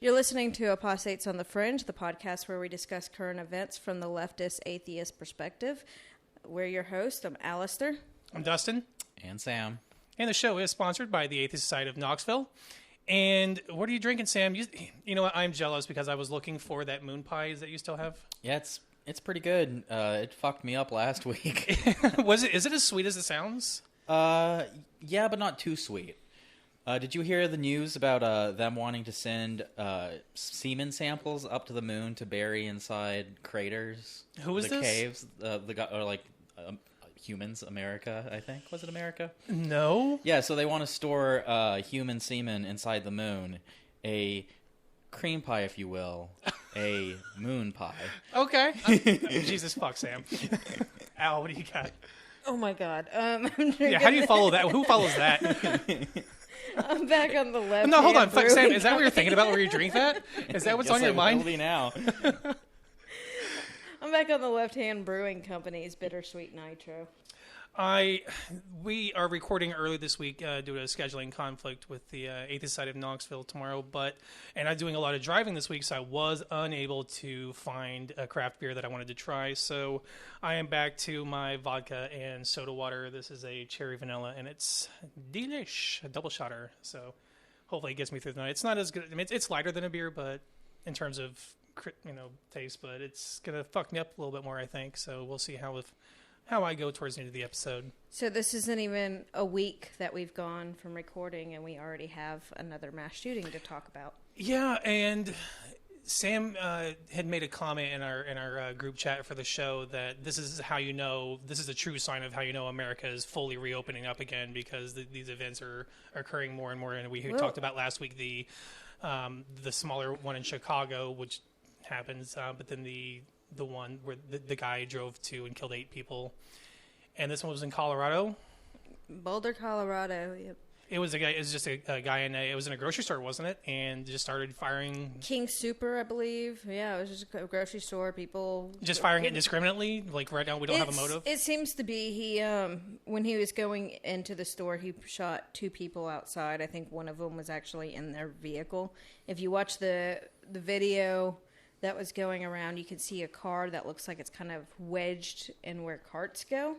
You're listening to Apostates on the Fringe, the podcast where we discuss current events from the leftist atheist perspective. We're your hosts. I'm Alistair. I'm Dustin. And Sam. And the show is sponsored by the Atheist Society of Knoxville. And what are you drinking, Sam? You know what? I'm jealous because I was looking for that moon pie that you still have. Yeah, it's pretty good. It fucked me up last week. Is it as sweet as it sounds? Yeah, but not too sweet. Did you hear the news about them wanting to send semen samples up to the moon to bury inside craters? Who is the this? Caves, the guy, or like humans, America, I think. Was it America? No. Yeah, so they want to store human semen inside the moon. A cream pie, if you will. A moon pie. Okay. Jesus fuck, Sam. Al, what do you got? Oh my God. Yeah, how do you follow that? Who follows that? I'm back on the left. No, hold on. Fuck, Sam, is that what you're thinking about where you drink that? Is that what's on your mind? Now. I'm back on the left-hand brewing company's bittersweet nitro. We are recording early this week due to a scheduling conflict with the Atheist Society of Knoxville tomorrow, and I'm doing a lot of driving this week, so I was unable to find a craft beer that I wanted to try. So I am back to my vodka and soda water. This is a cherry vanilla, and it's delish, a double shotter. So hopefully it gets me through the night. It's not as good. I mean, it's lighter than a beer, but in terms of taste, but it's gonna fuck me up a little bit more, I think. So we'll see how I go towards the end of the episode. So this isn't even a week that we've gone from recording, and we already have another mass shooting to talk about. Yeah, and Sam had made a comment in our group chat for the show that this is a true sign of how you know America is fully reopening up again, because these events are occurring more and more. And we talked about last week the smaller one in Chicago, which happens, but then the one where the guy drove to and killed 8 people. And this one was in Colorado. Boulder, Colorado, yep. It was just a guy it was in a grocery store, wasn't it? And just started firing. King Super, I believe. Yeah, it was just a grocery store. People just firing indiscriminately. Like right now, we don't have a motive. It seems to be he. When he was going into the store, he shot 2 people outside. I think one of them was actually in their vehicle. If you watch the video that was going around, you can see a car that looks like it's kind of wedged in where carts go,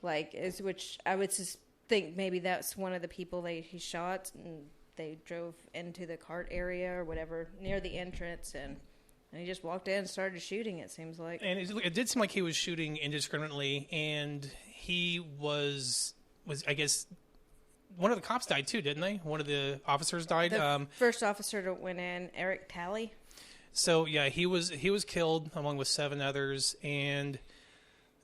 which I would just think maybe that's one of the people he shot, and they drove into the cart area or whatever near the entrance, and he just walked in and started shooting, it seems like. And it did seem like he was shooting indiscriminately, and he was I guess, one of the cops died too, didn't they? One of the officers died. The first officer that went in, Eric Talley. So yeah, he was killed along with 7 others, and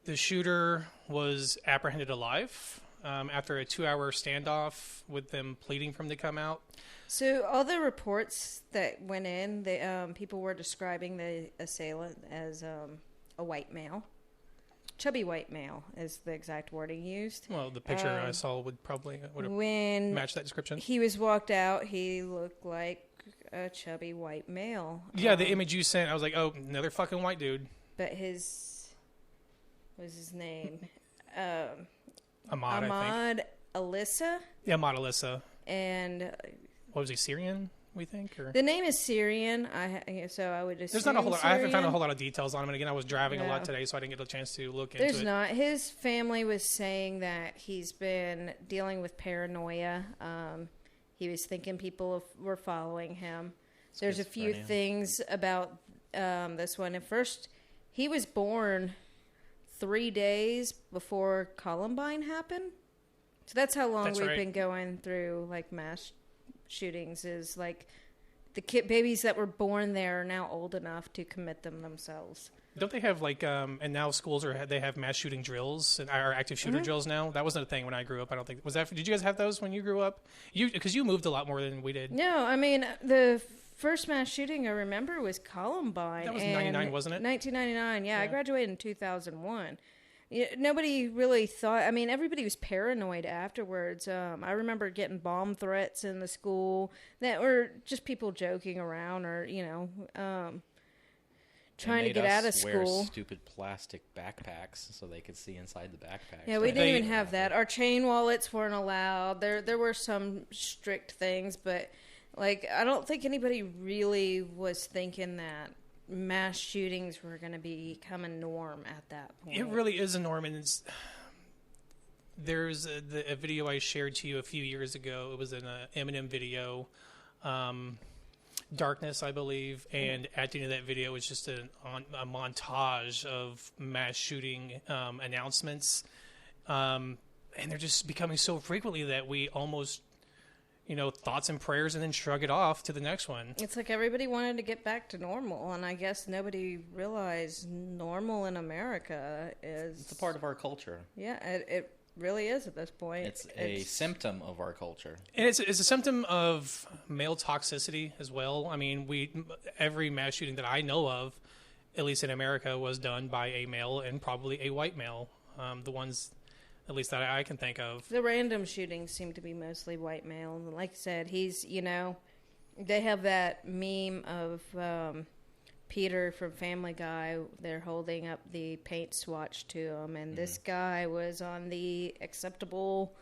the shooter was apprehended alive after a 2-hour standoff with them pleading for him to come out. So all the reports that went in, people were describing the assailant as a white male. Chubby white male is the exact wording used. Well, the picture I saw would probably match that description. He was walked out, he looked like a chubby white male. Yeah, the image you sent, I was like, oh, another fucking white dude. But what was his name? Ahmad, Alyssa? Yeah, Ahmad Alyssa. And what was he, Syrian, we think? Or? The name is Syrian, so I would assume there's not a whole lot. I haven't found a whole Syrian. lot of details on him. And again, I was driving a lot today, so I didn't get a chance to look into it. There's not. His family was saying that he's been dealing with paranoia. He was thinking people were following him. There's a few things about this one. At first, he was born 3 days before Columbine happened. So that's how long we've been going through mass shootings. Is the babies that were born there are now old enough to commit them themselves. Don't they have and now schools they have mass shooting drills and are active shooter drills now? That wasn't a thing when I grew up. I don't think did you guys have those when you grew up? Because you moved a lot more than we did. No, I mean the first mass shooting I remember was Columbine. That was 99, wasn't it? 1999. Yeah, I graduated in 2001. Nobody really thought. I mean, everybody was paranoid afterwards. I remember getting bomb threats in the school that were just people joking around, or trying to get out of school. Wear stupid plastic backpacks so they could see inside the backpacks. Yeah, we didn't even have that. Our chain wallets weren't allowed. There were some strict things, but Like, I don't think anybody really was thinking that mass shootings were going to become a norm at that point. It really is a norm, and there's a video I shared to you a few years ago. It was an Eminem video, Darkness, I believe, and at the end of that video was just a montage of mass shooting announcements, and they're just becoming so frequently that we almost, thoughts and prayers and then shrug it off to the next one. It's like everybody wanted to get back to normal, and I guess nobody realized normal in America is... It's a part of our culture. Yeah, it really is at this point. It's a symptom of our culture. And it's a symptom of male toxicity as well. I mean, every mass shooting that I know of, at least in America, was done by a male and probably a white male. The ones, at least that I can think of. The random shootings seem to be mostly white male. And like I said, he's, they have that meme of Peter from Family Guy. They're holding up the paint swatch to him, and this guy was on the acceptable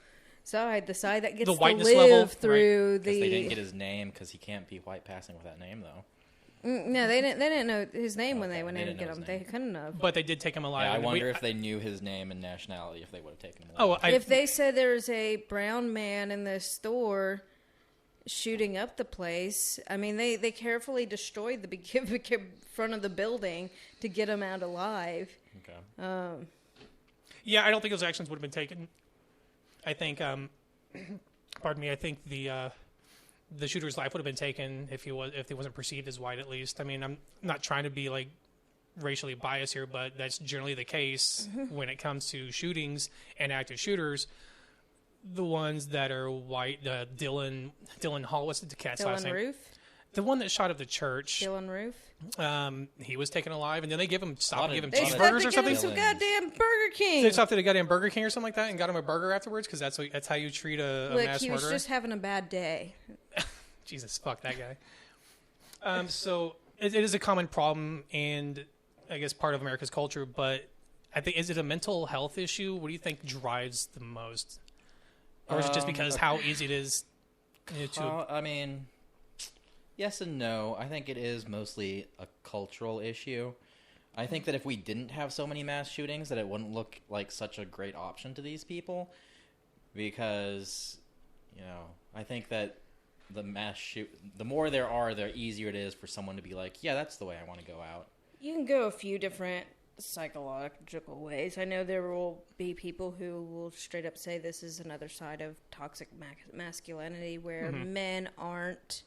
side, the side that gets the to whiteness live level, through right. the... They didn't get his name because he can't be white passing with that name, though. No, they didn't know his name when they went they in to didn't get know him. his They couldn't have. But they did take him alive. Yeah, I and wonder if they knew his name and nationality, if they would have taken him alive. Oh, If they said there was a brown man in the store shooting up the place, I mean, they carefully destroyed the front of the building to get him out alive. Okay. Yeah, I don't think those actions would have been taken. I think, pardon me, I think the shooter's life would have been taken if he wasn't perceived as white, at least. I mean, I'm not trying to be like racially biased here, but that's generally the case when it comes to shootings and active shooters. The ones that are white, Dylan Hall, what's the cat's last name? Dylan Roof? The one that shot up the church. Dylan Roof? He was taken alive, and then they give him They cheeseburgers or stopped to get something. him some goddamn Burger King. They stopped at a goddamn Burger King or something like that and got him a burger afterwards because that's how you treat a Look, mass he was murderer. just having a bad day. Jesus, fuck that guy. So it is a common problem, and I guess part of America's culture. But I think, is it a mental health issue? What do you think drives the most, or is it just because how easy it is to? I mean, yes and no. I think it is mostly a cultural issue. I think that if we didn't have so many mass shootings, that it wouldn't look like such a great option to these people, because I think that the more there are, the easier it is for someone to be like, yeah, that's the way I want to go out. You can go a few different psychological ways. I know there will be people who will straight up say this is another side of toxic masculinity, where men aren't,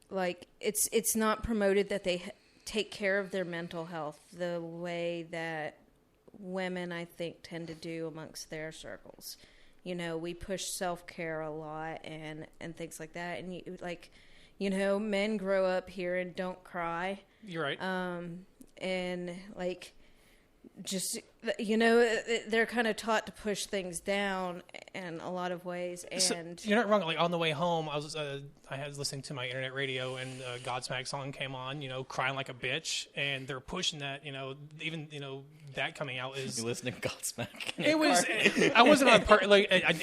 like, it's not promoted that they take care of their mental health the way that women, I think, tend to do amongst their circles. We push self-care a lot and things like that. And, men grow up here and don't cry. You're right. And, like, just, they're kind of taught to push things down in a lot of ways. And So, you're not wrong. Like, on the way home, I was listening to my internet radio, and Godsmack song came on, crying like a bitch, and they're pushing that, even, that coming out is... You listening to Godsmack? It was... I wasn't on...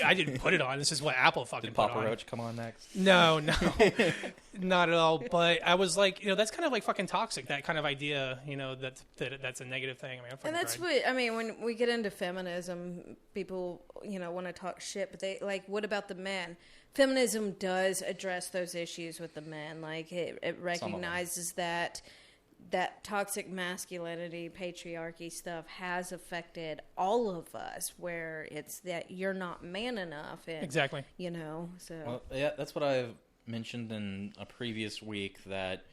I didn't put it on. This is what Apple fucking put on. Did Papa Roach come on next? No. Not at all. But I was like, that's kind of like fucking toxic, that kind of idea, that's a negative thing. I mean, and that's what, when we get into feminism, people, want to talk shit, but they, like, what about the men? Feminism does address those issues with the men. Like, it recognizes that toxic masculinity, patriarchy stuff has affected all of us, where it's that you're not man enough. And, exactly. So. Well, yeah, that's what I've mentioned in a previous week, that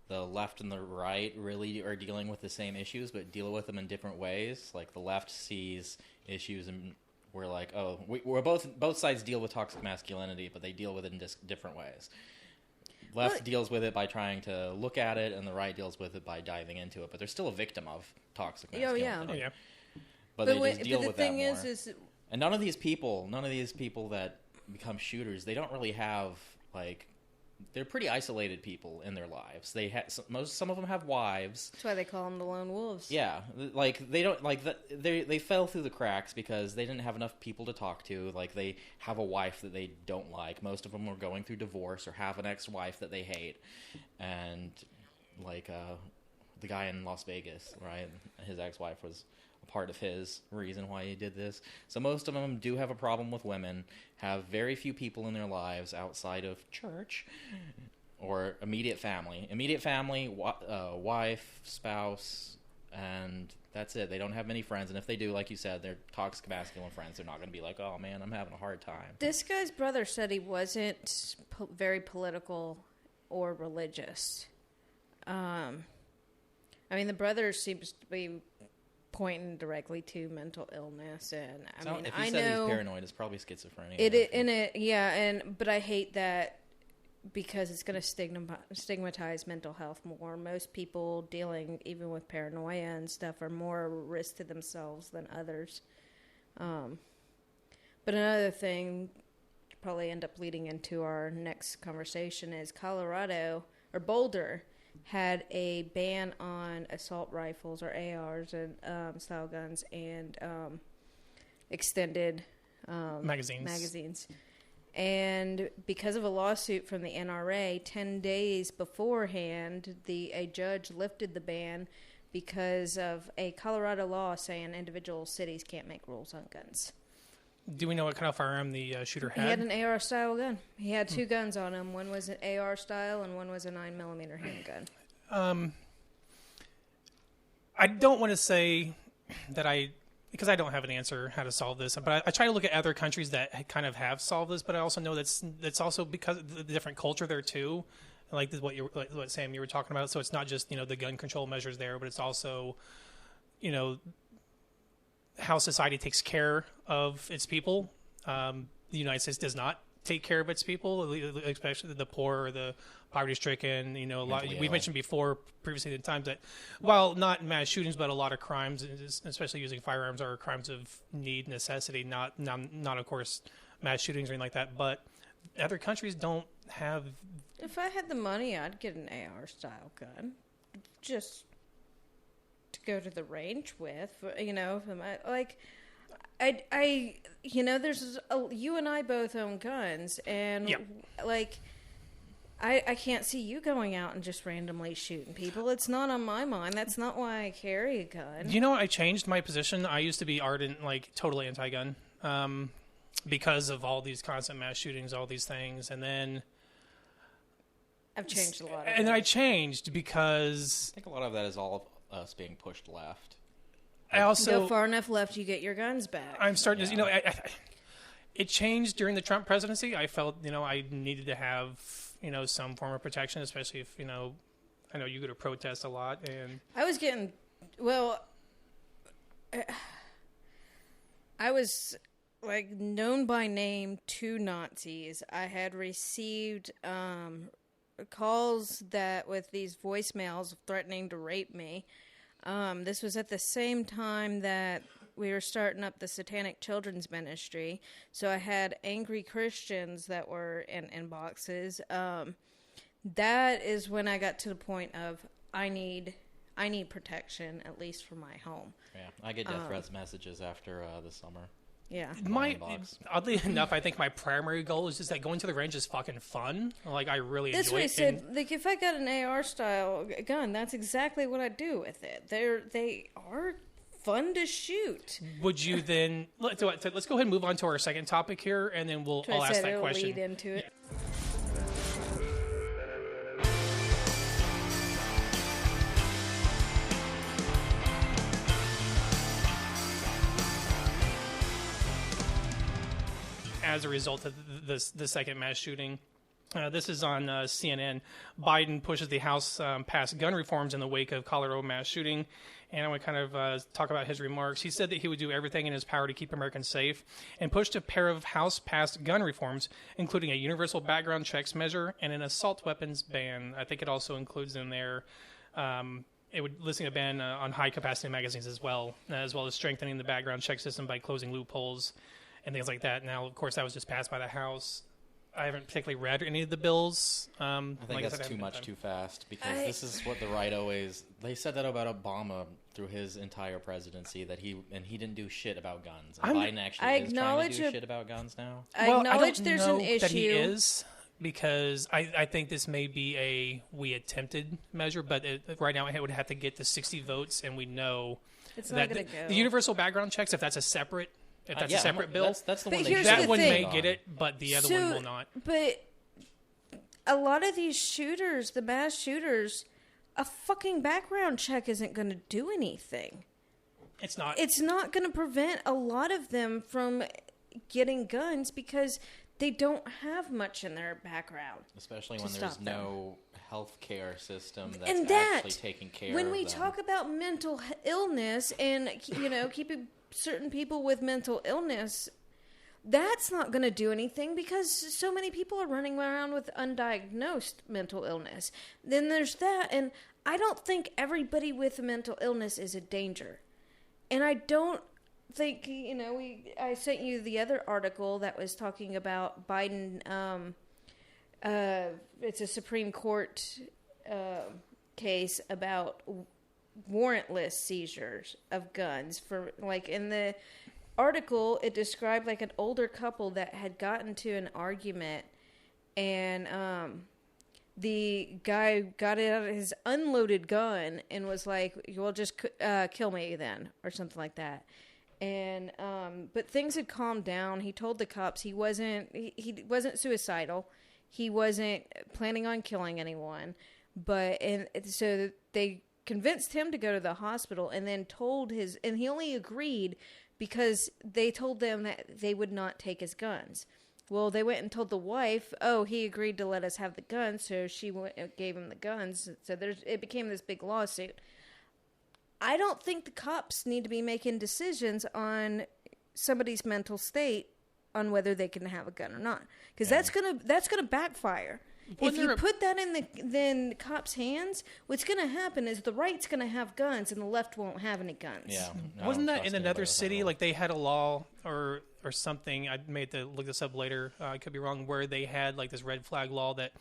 the left and the right really are dealing with the same issues, but deal with them in different ways. Like, the left sees issues and we're like, oh, we're both sides deal with toxic masculinity, but they deal with it in different ways. Left deals with it by trying to look at it, and the right deals with it by diving into it. But they're still a victim of toxic masculinity. Oh, yeah. But they just deal with that more. But the thing is and none of these people that become shooters, they don't really have, like, they're pretty isolated people in their lives. They some of them have wives. That's why they call them the lone wolves. Yeah, like they don't like they fell through the cracks because they didn't have enough people to talk to. Like they have a wife that they don't like. Most of them are going through divorce or have an ex-wife that they hate, and like the guy in Las Vegas, right? His ex-wife was a part of his reason why he did this. So most of them do have a problem with women, have very few people in their lives outside of church or immediate family. Immediate family, wife, spouse, and that's it. They don't have many friends, and if they do, like you said, they're toxic masculine friends. They're not going to be like, oh man, I'm having a hard time. This guy's brother said he wasn't very political or religious. I mean, the brother seems to be pointing directly to mental illness, and If he said he's paranoid, it's probably schizophrenia. But I hate that because it's going to stigmatize mental health more. Most people dealing even with paranoia and stuff are more risk to themselves than others. But another thing, probably end up leading into our next conversation, is Boulder had a ban on assault rifles or ARs and style guns and extended magazines. And because of a lawsuit from the NRA, 10 days beforehand, a judge lifted the ban because of a Colorado law saying individual cities can't make rules on guns. Do we know what kind of firearm the shooter had? He had an AR-style gun. He had two guns on him. One was an AR-style and one was a 9mm handgun. I don't want to say that because I don't have an answer how to solve this, but I try to look at other countries that kind of have solved this, but I also know that's also because of the different culture there too. Like what Sam, you were talking about. So it's not just, the gun control measures there, but it's also, how society takes care of its people. The United States does not take care of its people, especially the poor or the poverty-stricken. A lot. We've mentioned before previously in times that while not mass shootings, but a lot of crimes, especially using firearms, are crimes of need, necessity. Not of course mass shootings or anything like that. But other countries don't have. If I had the money, I'd get an AR-style gun, just to go to the range with, there's you and I both own guns, and yeah. I can't see you going out and just randomly shooting people. It's not on my mind. That's not why I carry a gun. I changed my position. I used to be ardent, totally anti-gun, because of all these constant mass shootings, all these things, and then I've changed a lot. And I changed because I think a lot of that is all of us being pushed left. I also go far enough left, you get your guns back. I'm starting to, it changed during the Trump presidency. I felt, I needed to have, some form of protection, especially if, I know you go to protest a lot. And I was getting, I was known by name to Nazis. I had received calls with these voicemails threatening to rape me. This was at the same time that we were starting up the Satanic Children's Ministry. So I had angry Christians that were in inboxes. That is when I got to the point of I need protection, at least for my home. Yeah, I get death threats messages after the summer. Yeah. Oddly enough, I think my primary goal is just that going to the range is fucking fun. I really enjoy it. That's what I said. If I got an AR-style gun, that's exactly what I'd do with it. They are fun to shoot. Would you then... Let's go ahead and move on to our second topic here, and then I'll ask that question. Lead into it. Yeah. As a result of the second mass shooting. This is on CNN. Biden pushes the House past gun reforms in the wake of Colorado mass shooting. And I want to kind of talk about his remarks. He said that he would do everything in his power to keep Americans safe and pushed a pair of House-passed gun reforms, including a universal background checks measure and an assault weapons ban. I think it also includes in there it would listing a ban on high-capacity magazines as well as strengthening the background check system by closing loopholes and things like that. Now, of course, that was just passed by the House. I haven't particularly read any of the bills. I think that's too much too fast, because this is what the right they said that about Obama through his entire presidency, that he didn't do shit about guns. And Biden actually is trying to do shit about guns now. I acknowledge there's an issue. That he is, because I think this may be we attempted measure, but right now it would have to get to 60 votes, and we know it's not going to go. The universal background checks, if that's a separate bill, that's the but one that one may get it, but the other one will not. But a lot of these shooters, the mass shooters, a fucking background check isn't going to do anything. It's not. It's not going to prevent a lot of them from getting guns, because they don't have much in their background. Especially when there's no health care system that's and actually taking care of them. When we talk about mental illness and, keeping certain people with mental illness, that's not going to do anything, because so many people are running around with undiagnosed mental illness. Then there's that, and I don't think everybody with a mental illness is a danger. And I don't think, I sent you the other article that was talking about Biden. It's a Supreme Court case about warrantless seizures of guns. For in the article, it described an older couple that had gotten to an argument, and the guy got it out of his unloaded gun and was like, "Well, just kill me then," or something like that. And but things had calmed down. He told the cops he wasn't suicidal. He wasn't planning on killing anyone. So they convinced him to go to the hospital, and then and he only agreed because they told them that they would not take his guns. Well, they went and told the wife, he agreed to let us have the guns, so she gave him the guns. So it became this big lawsuit. I don't think the cops need to be making decisions on somebody's mental state on whether they can have a gun or not, because that's gonna backfire. If you put that in the cops' hands, what's going to happen is the right's going to have guns and the left won't have any guns. Yeah, wasn't that in another city? They had a law or something. I may have to look this up later. I could be wrong. Where they had this red flag law that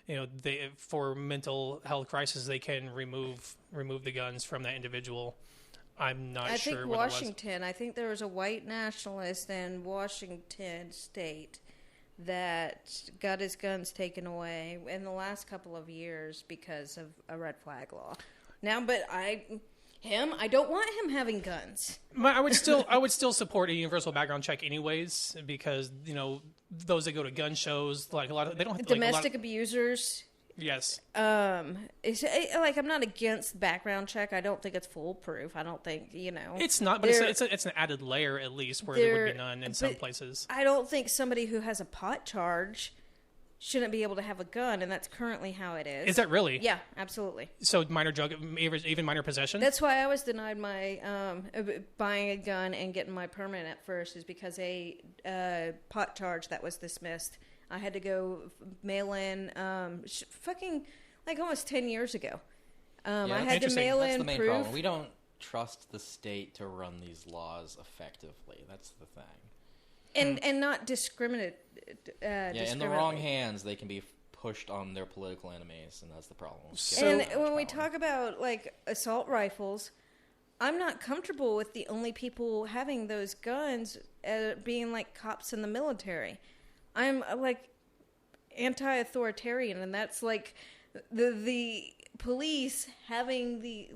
they, for mental health crisis, they can remove the guns from that individual. I'm not sure. I think Washington. I think there was a white nationalist in Washington State that got his guns taken away in the last couple of years because of a red flag law. Now, but I don't want him having guns. I would still support a universal background check anyways, because those that go to gun shows, a lot of they don't domestic abusers. Yes. It's I'm not against background check. I don't think it's foolproof. I don't think It's not, but it's an added layer at least where there would be none in some places. I don't think somebody who has a pot charge shouldn't be able to have a gun, and that's currently how it is. Is that really? Yeah, absolutely. So minor drug, even minor possession. That's why I was denied my buying a gun and getting my permit at first, is because a pot charge that was dismissed. I had to go mail in, almost 10 years ago. I had to mail in the main proof. problem. We don't trust the state to run these laws effectively. That's the thing. And not discriminate. In the wrong hands, they can be pushed on their political enemies, and that's the problem. We talk about assault rifles, I'm not comfortable with the only people having those guns being cops in the military. I'm anti-authoritarian, and that's the police having the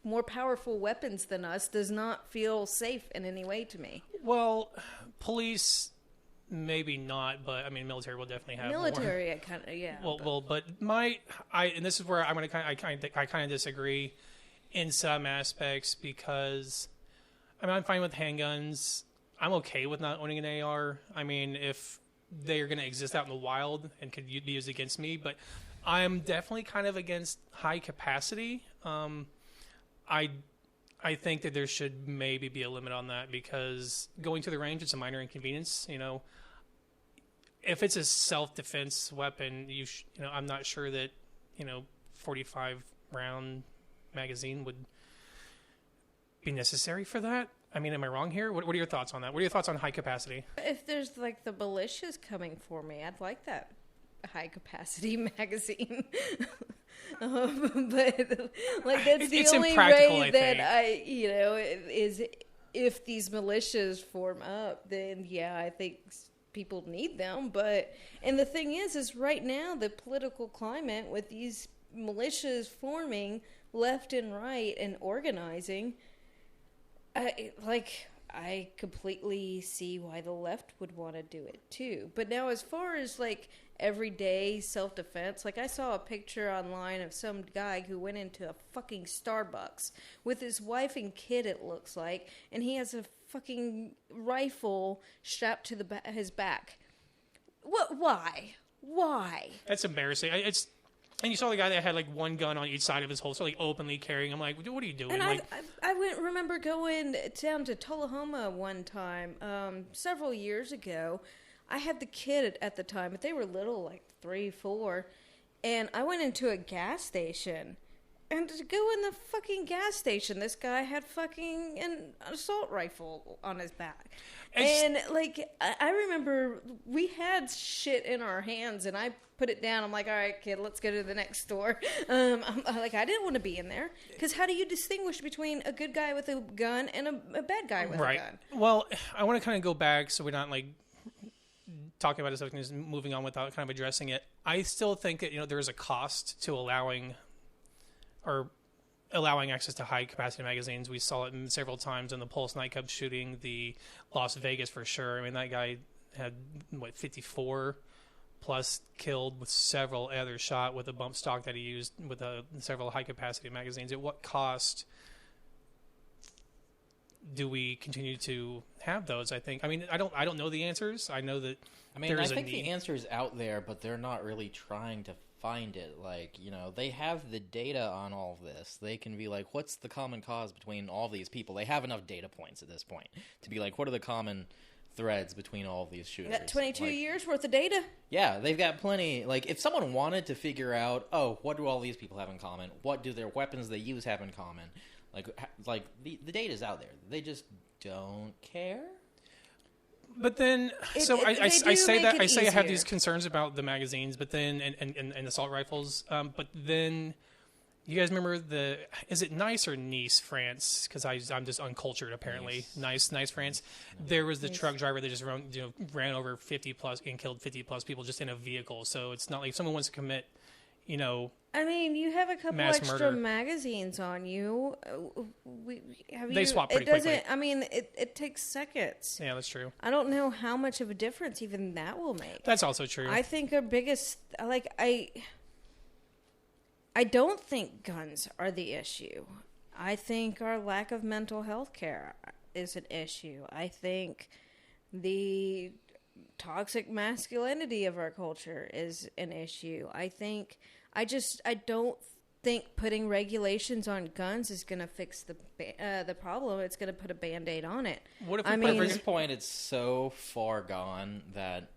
more powerful weapons than us does not feel safe in any way to me. Well, police maybe not, but I mean military will definitely have military. More. I kind of yeah. But and this is where I'm gonna I kind of disagree in some aspects, because I'm fine with handguns. I'm okay with not owning an AR. I mean, if they are going to exist out in the wild and could be used against me, but I'm definitely kind of against high capacity. I think that there should maybe be a limit on that, because going to the range, it's a minor inconvenience. If it's a self-defense weapon, I'm not sure that 45 round magazine would be necessary for that. I mean, am I wrong here? What are your thoughts on that? What are your thoughts on high capacity? If there's like the militias coming for me, I'd like that high capacity magazine. But like that's the It's only impractical, way I that think. is if these militias form up, then yeah, I think people need them. But and the thing is right now the political climate with these militias forming left and right and organizing, I completely see why the left would want to do it too. But now as far as like everyday self-defense, like I saw a picture online of some guy who went into a fucking Starbucks with his wife and kid, it looks like, and he has a fucking rifle strapped to his back. What? Why? That's embarrassing. And you saw the guy that had like one gun on each side of his holster, like openly carrying. I'm like, what are you doing? And like, I remember going down to Tullahoma one time, several years ago. I had the kid at the time, but they were little, like 3, 4. And I went into a gas station. And to go in the fucking gas station, this guy had fucking an assault rifle on his back. And, like, I remember we had shit in our hands, and I put it down. I'm like, all right, kid, let's go to the next store. I didn't want to be in there. Because how do you distinguish between a good guy with a gun and a bad guy with a gun? Well, I want to kind of go back so we're not, like, talking about it, just moving on without kind of addressing it. I still think that, there is a cost to allowing access to high capacity magazines. We saw it several times in the Pulse nightclub shooting, the Las Vegas for sure. I mean, that guy had 54 plus killed with several others shot with a bump stock that he used with several high capacity magazines. At what cost do we continue to have those? I think. I mean, I don't know the answers. I know that. I mean, I think the answer is out there, but they're not really trying to find it. Like, they have the data on all of this. They can be like, what's the common cause between all these people? They have enough data points at this point to be like, what are the common threads between all of these shooters? Got 22 years worth of data. Yeah, they've got plenty. Like, if someone wanted to figure out, what do all these people have in common? What do their weapons they use have in common? Like the data's out there. They just don't care. But then, I say I have these concerns about the magazines, but then and assault rifles. But then, you guys remember is it Nice or Nice, France? Because I'm just uncultured apparently. Nice, France. There was the truck driver that just ran over 50 plus and killed 50 plus people just in a vehicle. So it's not like if someone wants to commit, I mean, you have a couple extra murder. Magazines on you. They swap pretty quickly. I mean, it takes seconds. Yeah, that's true. I don't know how much of a difference even that will make. That's also true. I think our biggest, I don't think guns are the issue. I think our lack of mental health care is an issue. I think the toxic masculinity of our culture is an issue. I don't think putting regulations on guns is going to fix the problem. It's going to put a Band-Aid on it. What if at this point it's so far gone that,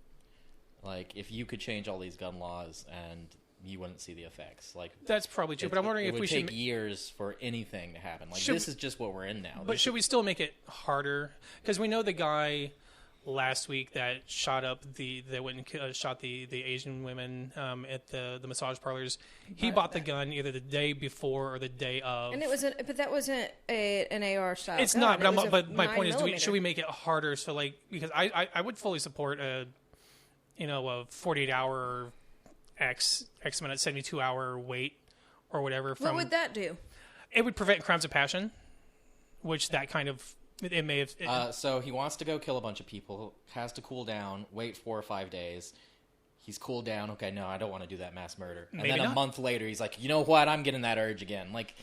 like, if you could change all these gun laws and you wouldn't see the effects? Like, that's probably true. But I'm wondering if we should. It would take years for anything to happen. Like, this is just what we're in now. But should we still make it harder? Because we know the guy last week that shot up that went and shot the Asian women at the massage parlors. He bought the gun either the day before or the day of. And that wasn't an AR style. It's gun. Not. But my point is, should we make it harder? So because I would fully support a 48-hour X minute 72-hour wait or whatever. What would that do? It would prevent crimes of passion, which that kind of. It may have. So he wants to go kill a bunch of people, has to cool down, wait 4 or 5 days. He's cooled down. Okay, no, I don't want to do that mass murder. And then a month later, he's like, you know what? I'm getting that urge again. Like,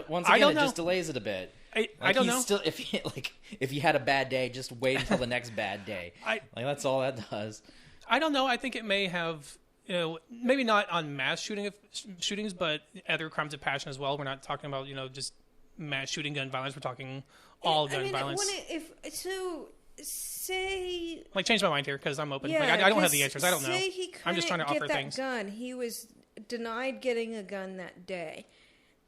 once again, it just delays it a bit. I don't know. Still, if he had a bad day, just wait until the next bad day. That's all that does. I don't know. I think it may have. Maybe not on mass shootings, but other crimes of passion as well. We're not talking about just mass shooting gun violence. We're talking all gun violence. Say, change my mind here because I'm open. I don't have the answers. I don't know. I'm just trying to offer things. Gun. He was denied getting a gun that day.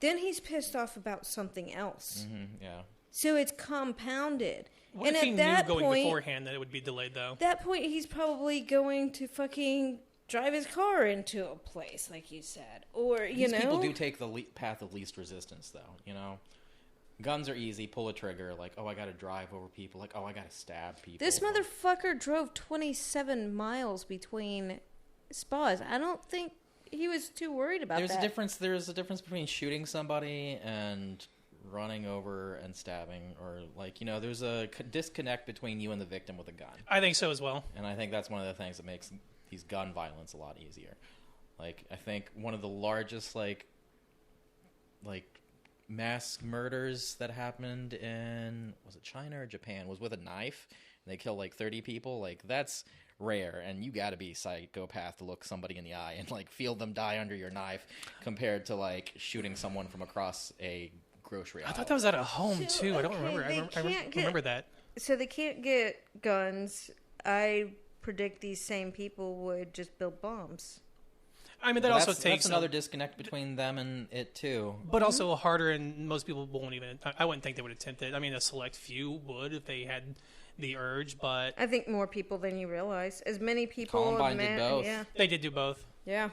Then he's pissed off about something else. Mm-hmm, yeah. So it's compounded. What and if he at knew that going point, beforehand that it would be delayed, though? that point, he's probably going to fucking drive his car into a place, like you said. Or, These people do take the path of least resistance, though, you know? Guns are easy, pull a trigger, like, oh, I gotta drive over people, like, oh, I gotta stab people. This motherfucker drove 27 miles between spas. I don't think he was too worried about that. There's a difference between shooting somebody and running over and stabbing, or like, you know, there's a disconnect between you and the victim with a gun. I think so as well. And I think that's one of the things that makes these gun violence a lot easier. Like, I think one of the largest like mass murders that happened in, was it China or Japan, was with a knife, and they killed like 30 people. Like, that's rare, and you gotta be a psychopath to look somebody in the eye and like feel them die under your knife, compared to like shooting someone from across a grocery aisle. I thought that was at a home, So, too. I don't okay, remember. I remember that. So they can't get guns. I predict these same people would just build bombs. I mean, that also takes that's another disconnect between them and it too. But also harder, and most people won't even. I wouldn't think they would attempt it. I mean, a select few would if they had the urge, but I think more people than you realize. As many people. Columbine did both. Yeah. they did do both. Yeah.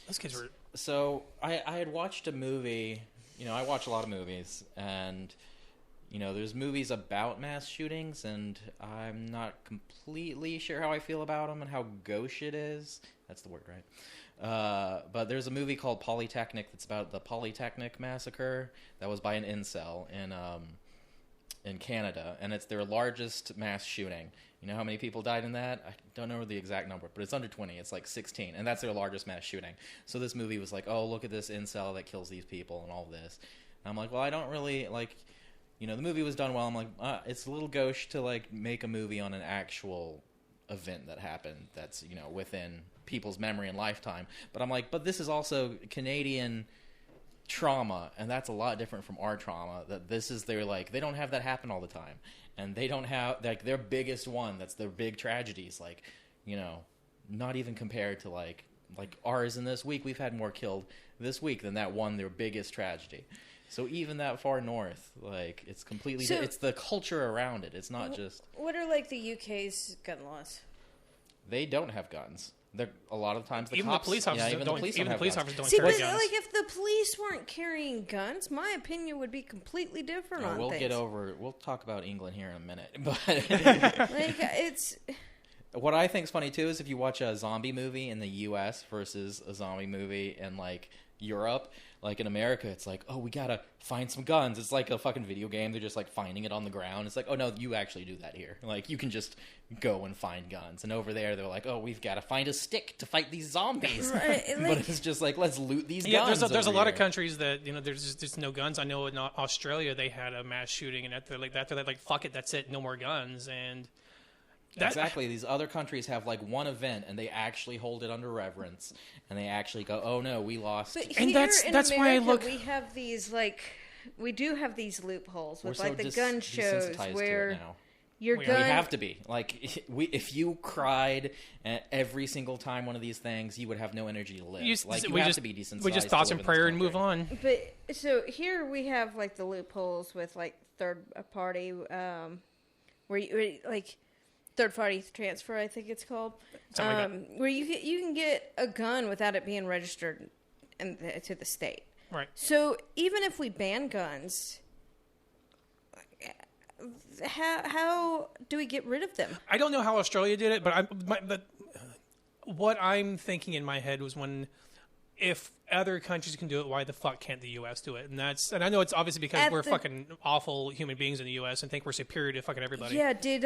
Those kids were. So I had watched a movie. You know, I watch a lot of movies, and you know, there's movies about mass shootings, and I'm not completely sure how I feel about them and how gauche it is. That's the word, right? But there's a movie called Polytechnic that's about the Polytechnic massacre that was by an incel in Canada, and it's their largest mass shooting. You know how many people died in that? I don't know the exact number, but it's under 20. It's like 16, and that's their largest mass shooting. So this movie was like, oh, look at this incel that kills these people and all this. And I'm like, well, I don't really, like, you know, the movie was done well. I'm like, it's a little gauche to, like, make a movie on an actual event that happened that's, you know, within people's memory and lifetime. But I'm like, but this is also Canadian trauma, and that's a lot different from our trauma. That this is their, like, they don't have that happen all the time. And they don't have, like, their biggest one, that's their big tragedies, like, you know, not even compared to, like ours in this week. We've had more killed this week than that one, their biggest tragedy. So even that far north, like, it's completely, it's the culture around it. It's not just... What are, like, the UK's gun laws? They don't have guns. They're, a lot of times Even cops, the police officers even don't. the police Even don't the have police guns. officers don't See, carry but, guns. like, if the police weren't carrying guns, my opinion would be completely different on things. We'll talk about England here in a minute. But Like, it's... what I think is funny, too, is if you watch a zombie movie in the U.S. versus a zombie movie in, like, Europe, like in America, it's like, oh, we gotta find some guns. It's like a fucking video game. They're just, like, finding it on the ground. It's like, oh, no, you actually do that here. Like, you can just go and find guns. And over there, they're like, oh, we've got to find a stick to fight these zombies. Right, but it's just like, let's loot these Yeah, guns. there's a lot of here. countries that, you know, there's just no guns. I know in Australia they had a mass shooting, and after that, like, fuck it, that's it, no more guns. And Exactly. These other countries have, like, one event, and they actually hold it under reverence, and they actually go, oh, no, we lost. But And here that's in why I America, look- we have these, like... We do have these loopholes with, We're like, so the gun shows desensitized to it where now. your We gun... We have to be. Like, if you cried every single time one of these things, you would have no energy to live. we have just, to be desensitized. we just to toss live in in prayer this and move country. on. But so here we have like the loopholes with like third party, where you like third party transfer, I think it's called, Something like that. where you can get a gun without it being registered to the state. Right. So even if we ban guns, how do we get rid of them? I don't know how Australia did it, but what I'm thinking in my head was if other countries can do it, why the fuck can't the U.S. do it? And I know it's obviously because we're fucking awful human beings in the U.S. and think we're superior to fucking everybody. Yeah, did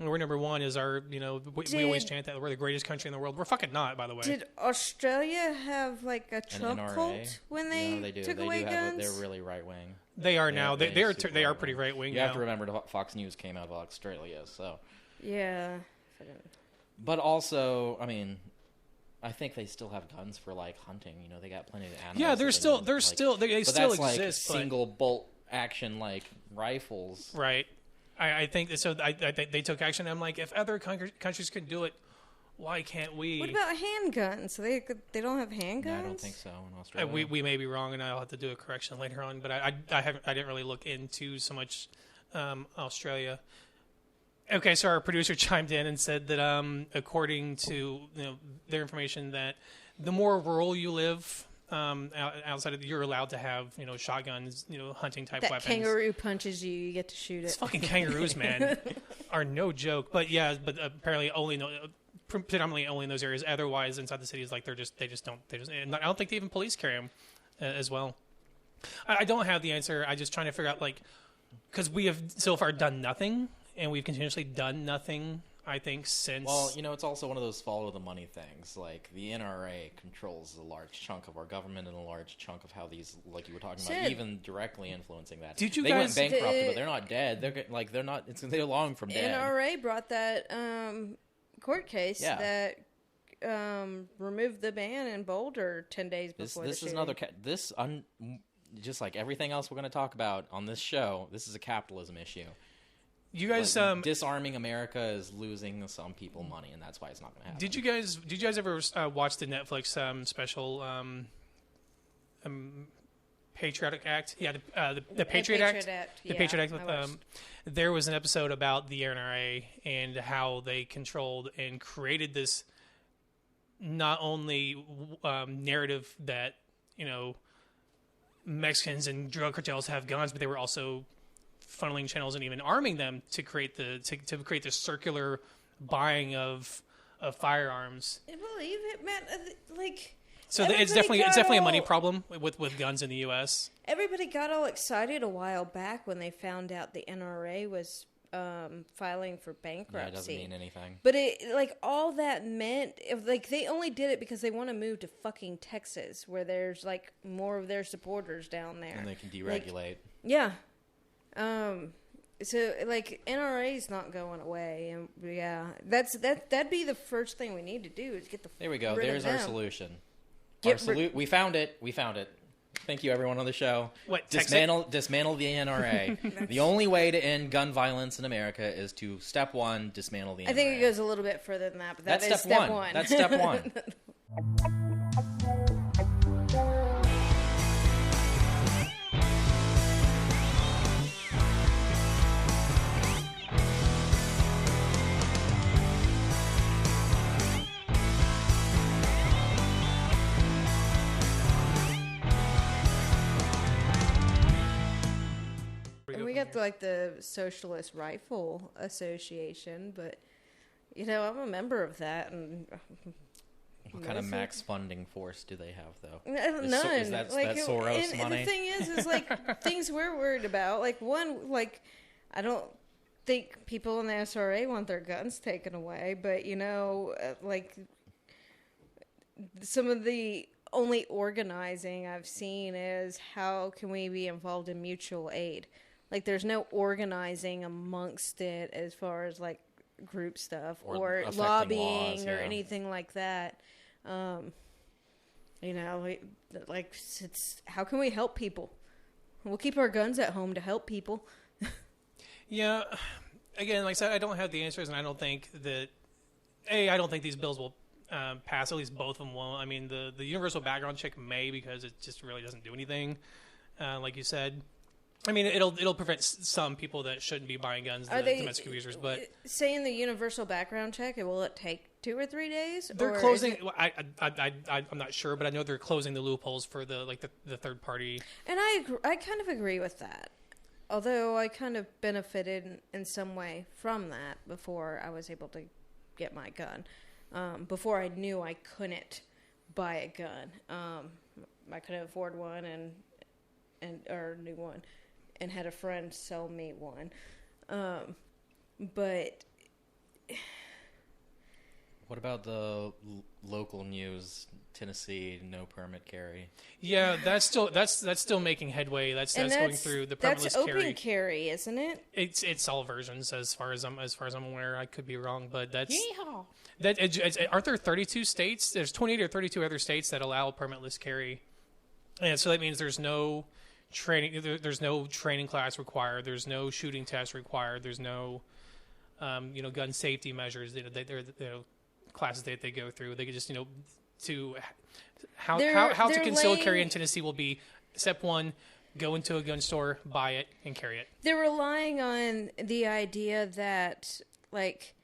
We're number one is our, you know, we always chant that we're the greatest country in the world. We're fucking not, by the way. Did Australia have like a Trump NRA? cult when they do. took They away do guns? They're really right wing. They are now. They are super pretty right wing. You have to remember Fox News came out of Australia, so. Yeah. But also, I mean, I think they still have guns for like hunting. You know, they got plenty of animals. Yeah, they but still that's like exist. single bolt action like rifles. Right. I think so. I think they took action. I'm like, if other countries can do it, Why can't we? What about handguns? So they don't have handguns? No, I don't think so in Australia. We may be wrong, and I'll have to do a correction later on. But I didn't really look into so much Australia. Okay, so our producer chimed in and said that according to their information, that the more rural you live, outside of, you're allowed to have shotguns, hunting type that weapons. Kangaroo punches you, you get to shoot it. These fucking kangaroos, man, are no joke. But yeah, apparently predominantly only in those areas. Otherwise, inside the cities, like they just don't. And I don't think they even police carry them as well. I don't have the answer. I'm just trying to figure out, like, because we have so far done nothing, and we've continuously done nothing. I think since. Well, it's also one of those follow the money things. Like the NRA controls a large chunk of our government and a large chunk of how these, like you were talking about, even directly influencing that. Did you they guys went bankrupt, but they're not dead. They're not. They're long from dead. NRA brought that court case that removed the ban in Boulder 10 days before this the is another just like everything else we're going to talk about on this show. This is a capitalism issue. You guys, disarming America is losing some people money, and that's why it's not going to happen. Did you guys ever watch the Netflix special Patriotic Act? Yeah, the Patriot Act. The Patriot Act. There was an episode about the NRA and how they controlled and created this not only narrative that Mexicans and drug cartels have guns, but they were also funneling channels and even arming them to create the circular buying of firearms. I believe it, man. Like, so it's definitely a money problem with guns in the U.S. Everybody got all excited a while back when they found out the NRA was filing for bankruptcy. Yeah, it doesn't mean anything. But all that meant, they only did it because they want to move to fucking Texas, where there's more of their supporters down there, and they can deregulate. Yeah. So NRA's not going away, and that'd be the first thing we need to do is get the. There we go. Rid There's of our them. solution. We found it. Thank you, everyone on the show. What? Dismantle the NRA. The only way to end gun violence in America is to step one, dismantle the NRA. I think it goes a little bit further than that, but That's is step one. That's step one. And we got the Socialist Rifle Association, but I'm a member of that, and What kind of max funding force do they have, though? None. Is that Soros and money? The thing is things we're worried about. I don't think people in the SRA want their guns taken away, but some of the only organizing I've seen is how can we be involved in mutual aid. There's no organizing amongst it as far as group stuff or lobbying laws, or anything like that. It's how can we help people? We'll keep our guns at home to help people. Yeah. Again, like I said, I don't have the answers, and I don't think that. I don't think these bills will pass. At least both of them won't. I mean, the universal background check may, because it just really doesn't do anything. Like you said. I mean, it'll prevent some people that shouldn't be buying guns, domestic abusers. But saying the universal background check, will it take 2 or 3 days? They're closing. I'm not sure, but I know they're closing the loopholes for the third party. And I kind of agree with that. Although I kind of benefited in some way from that before I was able to get my gun. Before I knew I couldn't buy a gun, I couldn't afford one or a new one. And had a friend sell me one. But what about the local news? Tennessee, no permit carry. Yeah, that's still making headway. That's going through the permitless that's carry. That's open carry, isn't it? It's all versions as far as I'm aware. I could be wrong, but that's aren't there 32 states? There's 28 or 32 other states that allow permitless carry, and so that means there's no training. There's no training class required. There's no shooting test required. There's no gun safety measures. They're classes that they go through. They could just, to how They're to conceal laying- carry in Tennessee will be step one: go into a gun store, buy it, and carry it. They're relying on the idea that, like,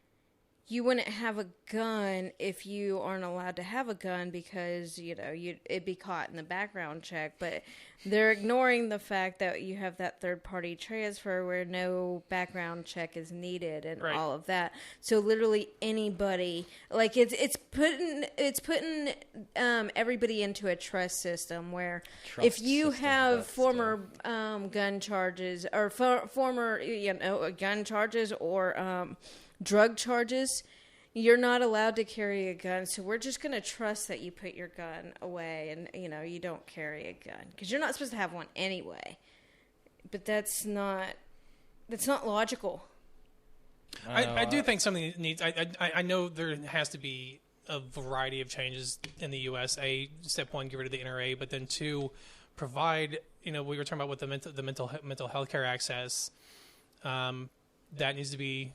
you wouldn't have a gun if you aren't allowed to have a gun because, it'd be caught in the background check. But they're ignoring the fact that you have that third-party transfer where no background check is needed and Right. all of that. So literally anybody, like, it's putting everybody into a trust system where if you have former gun charges or former gun charges or drug charges, you're not allowed to carry a gun. So we're just going to trust that you put your gun away and, you don't carry a gun because you're not supposed to have one anyway. But that's not logical. I do think something needs. I know there has to be a variety of changes in the U.S. Step one, get rid of the NRA, but then two, provide. We were talking about with the mental health care access. That needs to be.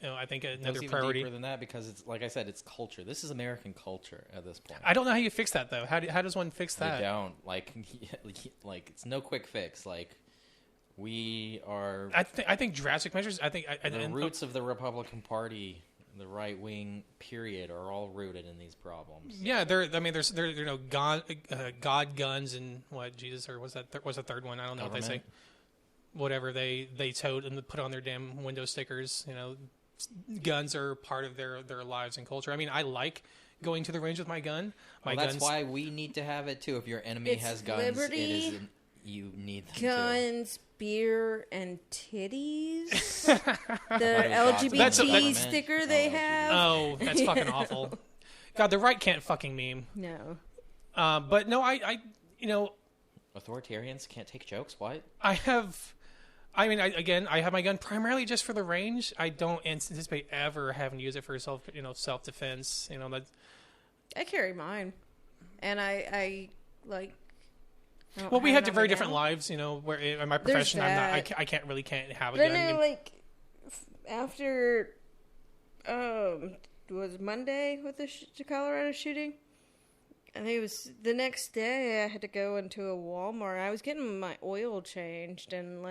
I think another priority. Deeper than that, because it's like I said, it's culture. This is American culture at this point. I don't know how you fix that though. How does one fix that? You don't like it's no quick fix. Like we are. I think drastic measures. I think the roots of the Republican Party, the right wing period, are all rooted in these problems. Yeah, there's God guns and what Jesus or was that was the third one? I don't know what they say. Whatever they tote and put on their damn window stickers. Guns are part of their lives and culture. I mean, I like going to the range with my gun. That's why we need to have it too. If your enemy has guns, liberty, you need them guns, beer, and titties. The LGBT sticker they have. Oh, that's fucking awful. God, the right can't fucking meme. No. But no, I authoritarians can't take jokes. What? I have my gun primarily just for the range. I don't anticipate ever having to use it for self-defense. I carry mine, and I like. Well, we have very different lives, where in my profession, I can't have a gun. But no, like after, was Monday with the Colorado shooting. I think it was the next day. I had to go into a Walmart. I was getting my oil changed, and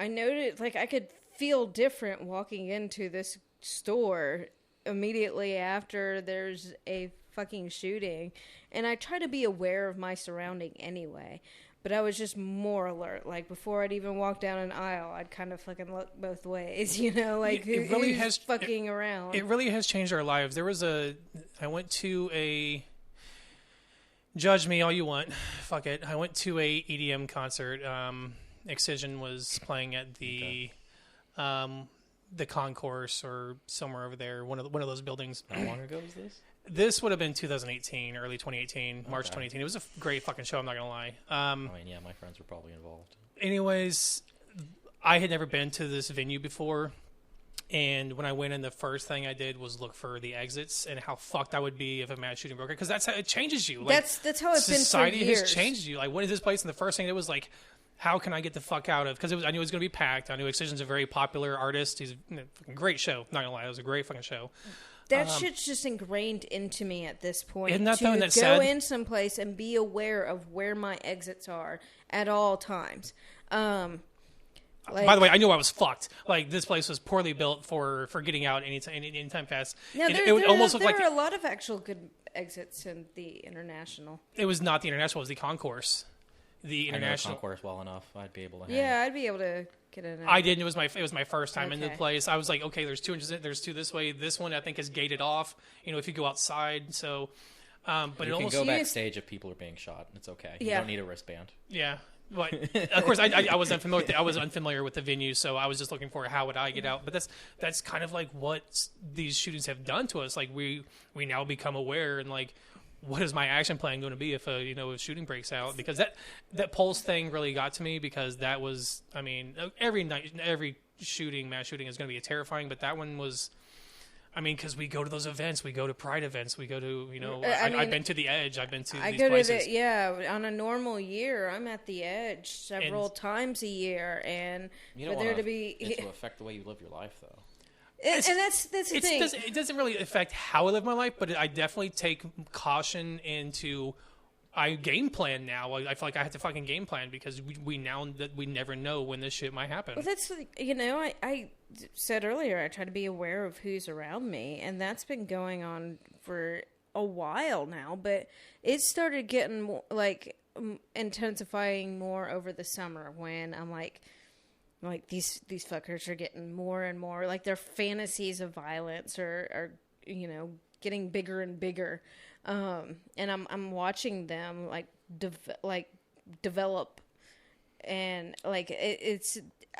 I noticed, I could feel different walking into this store immediately after there's a fucking shooting. And I try to be aware of my surrounding anyway. But I was just more alert. Before I'd even walk down an aisle, I'd kind of fucking look both ways, it really who's fucking around. It really has changed our lives. I went to a... Judge me all you want. Fuck it. I went to a EDM concert. Excision was playing at the concourse or somewhere over there, one of those buildings. How long ago was this? This would have been 2018, early 2018, March 2018. It was a great fucking show, I'm not gonna lie. My friends were probably involved. Anyways, I had never been to this venue before, and when I went in, the first thing I did was look for the exits and how fucked I would be if a mass shooting broke out, because that's how it changes you. That's how it's been for years. Society has changed you. When is this place? And the first thing it was how can I get the fuck out of? Because I knew it was going to be packed. I knew Excision's a very popular artist. He's a great show. Not gonna lie, it was a great fucking show. That shit's just ingrained into me at this point. Isn't that to sad? Go in someplace and be aware of where my exits are at all times. By the way, I knew I was fucked. This place was poorly built for getting out anytime fast. No, there are a lot of actual good exits in the International. It was not the International. It was the Concourse. The International. I know the Concourse well enough. I'd be able to. Yeah, I'd be able to get in. I didn't. It was my first time in the place. I was like, okay, there's two this way. This one I think is gated off. If you go outside, so. But you can go backstage if people are being shot. It's okay. Yeah. You don't need a wristband. Yeah. But of course, I was unfamiliar. I was unfamiliar with the venue, so I was just looking for how would I get out. But that's kind of what these shootings have done to us. We now become aware and what is my action plan going to be if a shooting breaks out? Because that Pulse thing really got to me, because that was, every mass shooting is going to be terrifying, but that one was. Because we go to those events, we go to Pride events, we go to, I've been to the Edge, I've been to these places. On a normal year, I'm at the Edge several times a year, and you don't want it to affect the way you live your life, though. And that's the thing. It doesn't really affect how I live my life, but I definitely take caution into. I game plan now. I feel like I have to fucking game plan because we never know when this shit might happen. Well, that's, I said earlier, I try to be aware of who's around me, and that's been going on for a while now, but it started getting more, intensifying more over the summer when I'm like these fuckers are getting more and more, like their fantasies of violence are getting bigger and bigger. And I'm watching them develop, and I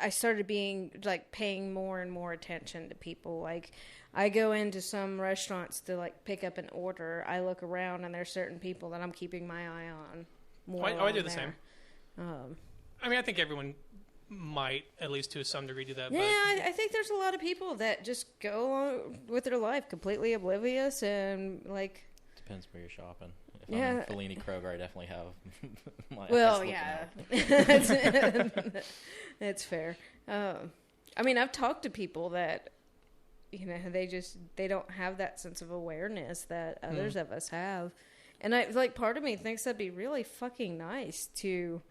started being paying more and more attention to people. Like I go into some restaurants to pick up an order. I look around and there's certain people that I'm keeping my eye on more. I do the same. I mean, I think everyone might, at least to some degree, do that. Yeah, I think there's a lot of people that just go on with their life completely oblivious and Depends where you're shopping. If Yeah. I'm in Fellini Kroger, I definitely have my Well, eyes looking out. that's fair. I mean, I've talked to people that, they don't have that sense of awareness that others of us have. And part of me thinks that'd be really fucking nice to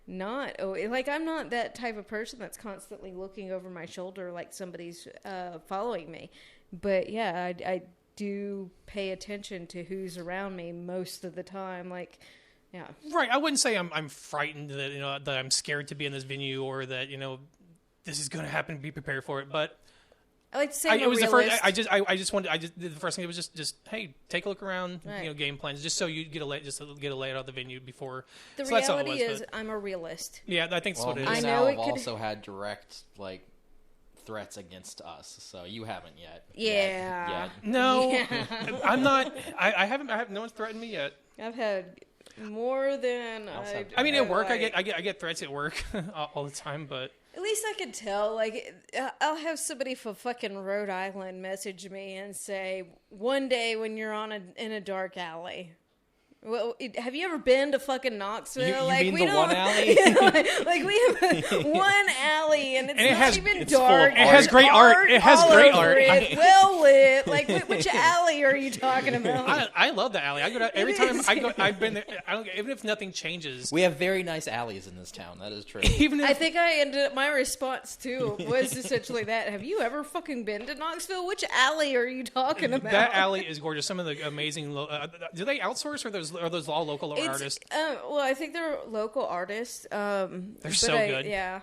not, I'm not that type of person that's constantly looking over my shoulder like somebody's following me. But yeah, I do pay attention to who's around me most of the time. Yeah. Right. I wouldn't say I'm frightened that that I'm scared to be in this venue or that this is going to happen. Be prepared for it. But I like to say it was the first. The first thing was just hey, take a look around. Right. Game plans just so you get a layout of the venue before. The so that's all it reality was, is, I'm a realist. Yeah, I think that's what it me is. and I know Al it have could- also had direct threats against us, so you haven't yet. Yeah. Yet. No, Yeah. I'm not. I haven't. No one's threatened me yet. I've had more than I mean, at work, I get threats at work all the time, but. At least I can tell. I'll have somebody from fucking Rhode Island message me and say, one day when you're in a dark alley. Well, have you ever been to fucking Knoxville? You mean the one alley? We have one alley, and it's not even dark. It has great art. It has all great over art. it, well lit. Which alley are you talking about? I love the alley. I go to every time I go. I've been there. Even if nothing changes. We have very nice alleys in this town. That is true. Even if, I think I ended up, my response too was essentially that. Have you ever fucking been to Knoxville? Which alley are you talking about? that alley is gorgeous. Some of the amazing. Do they outsource or are those all local artists? Well, I think they're local artists. They're so good. Yeah,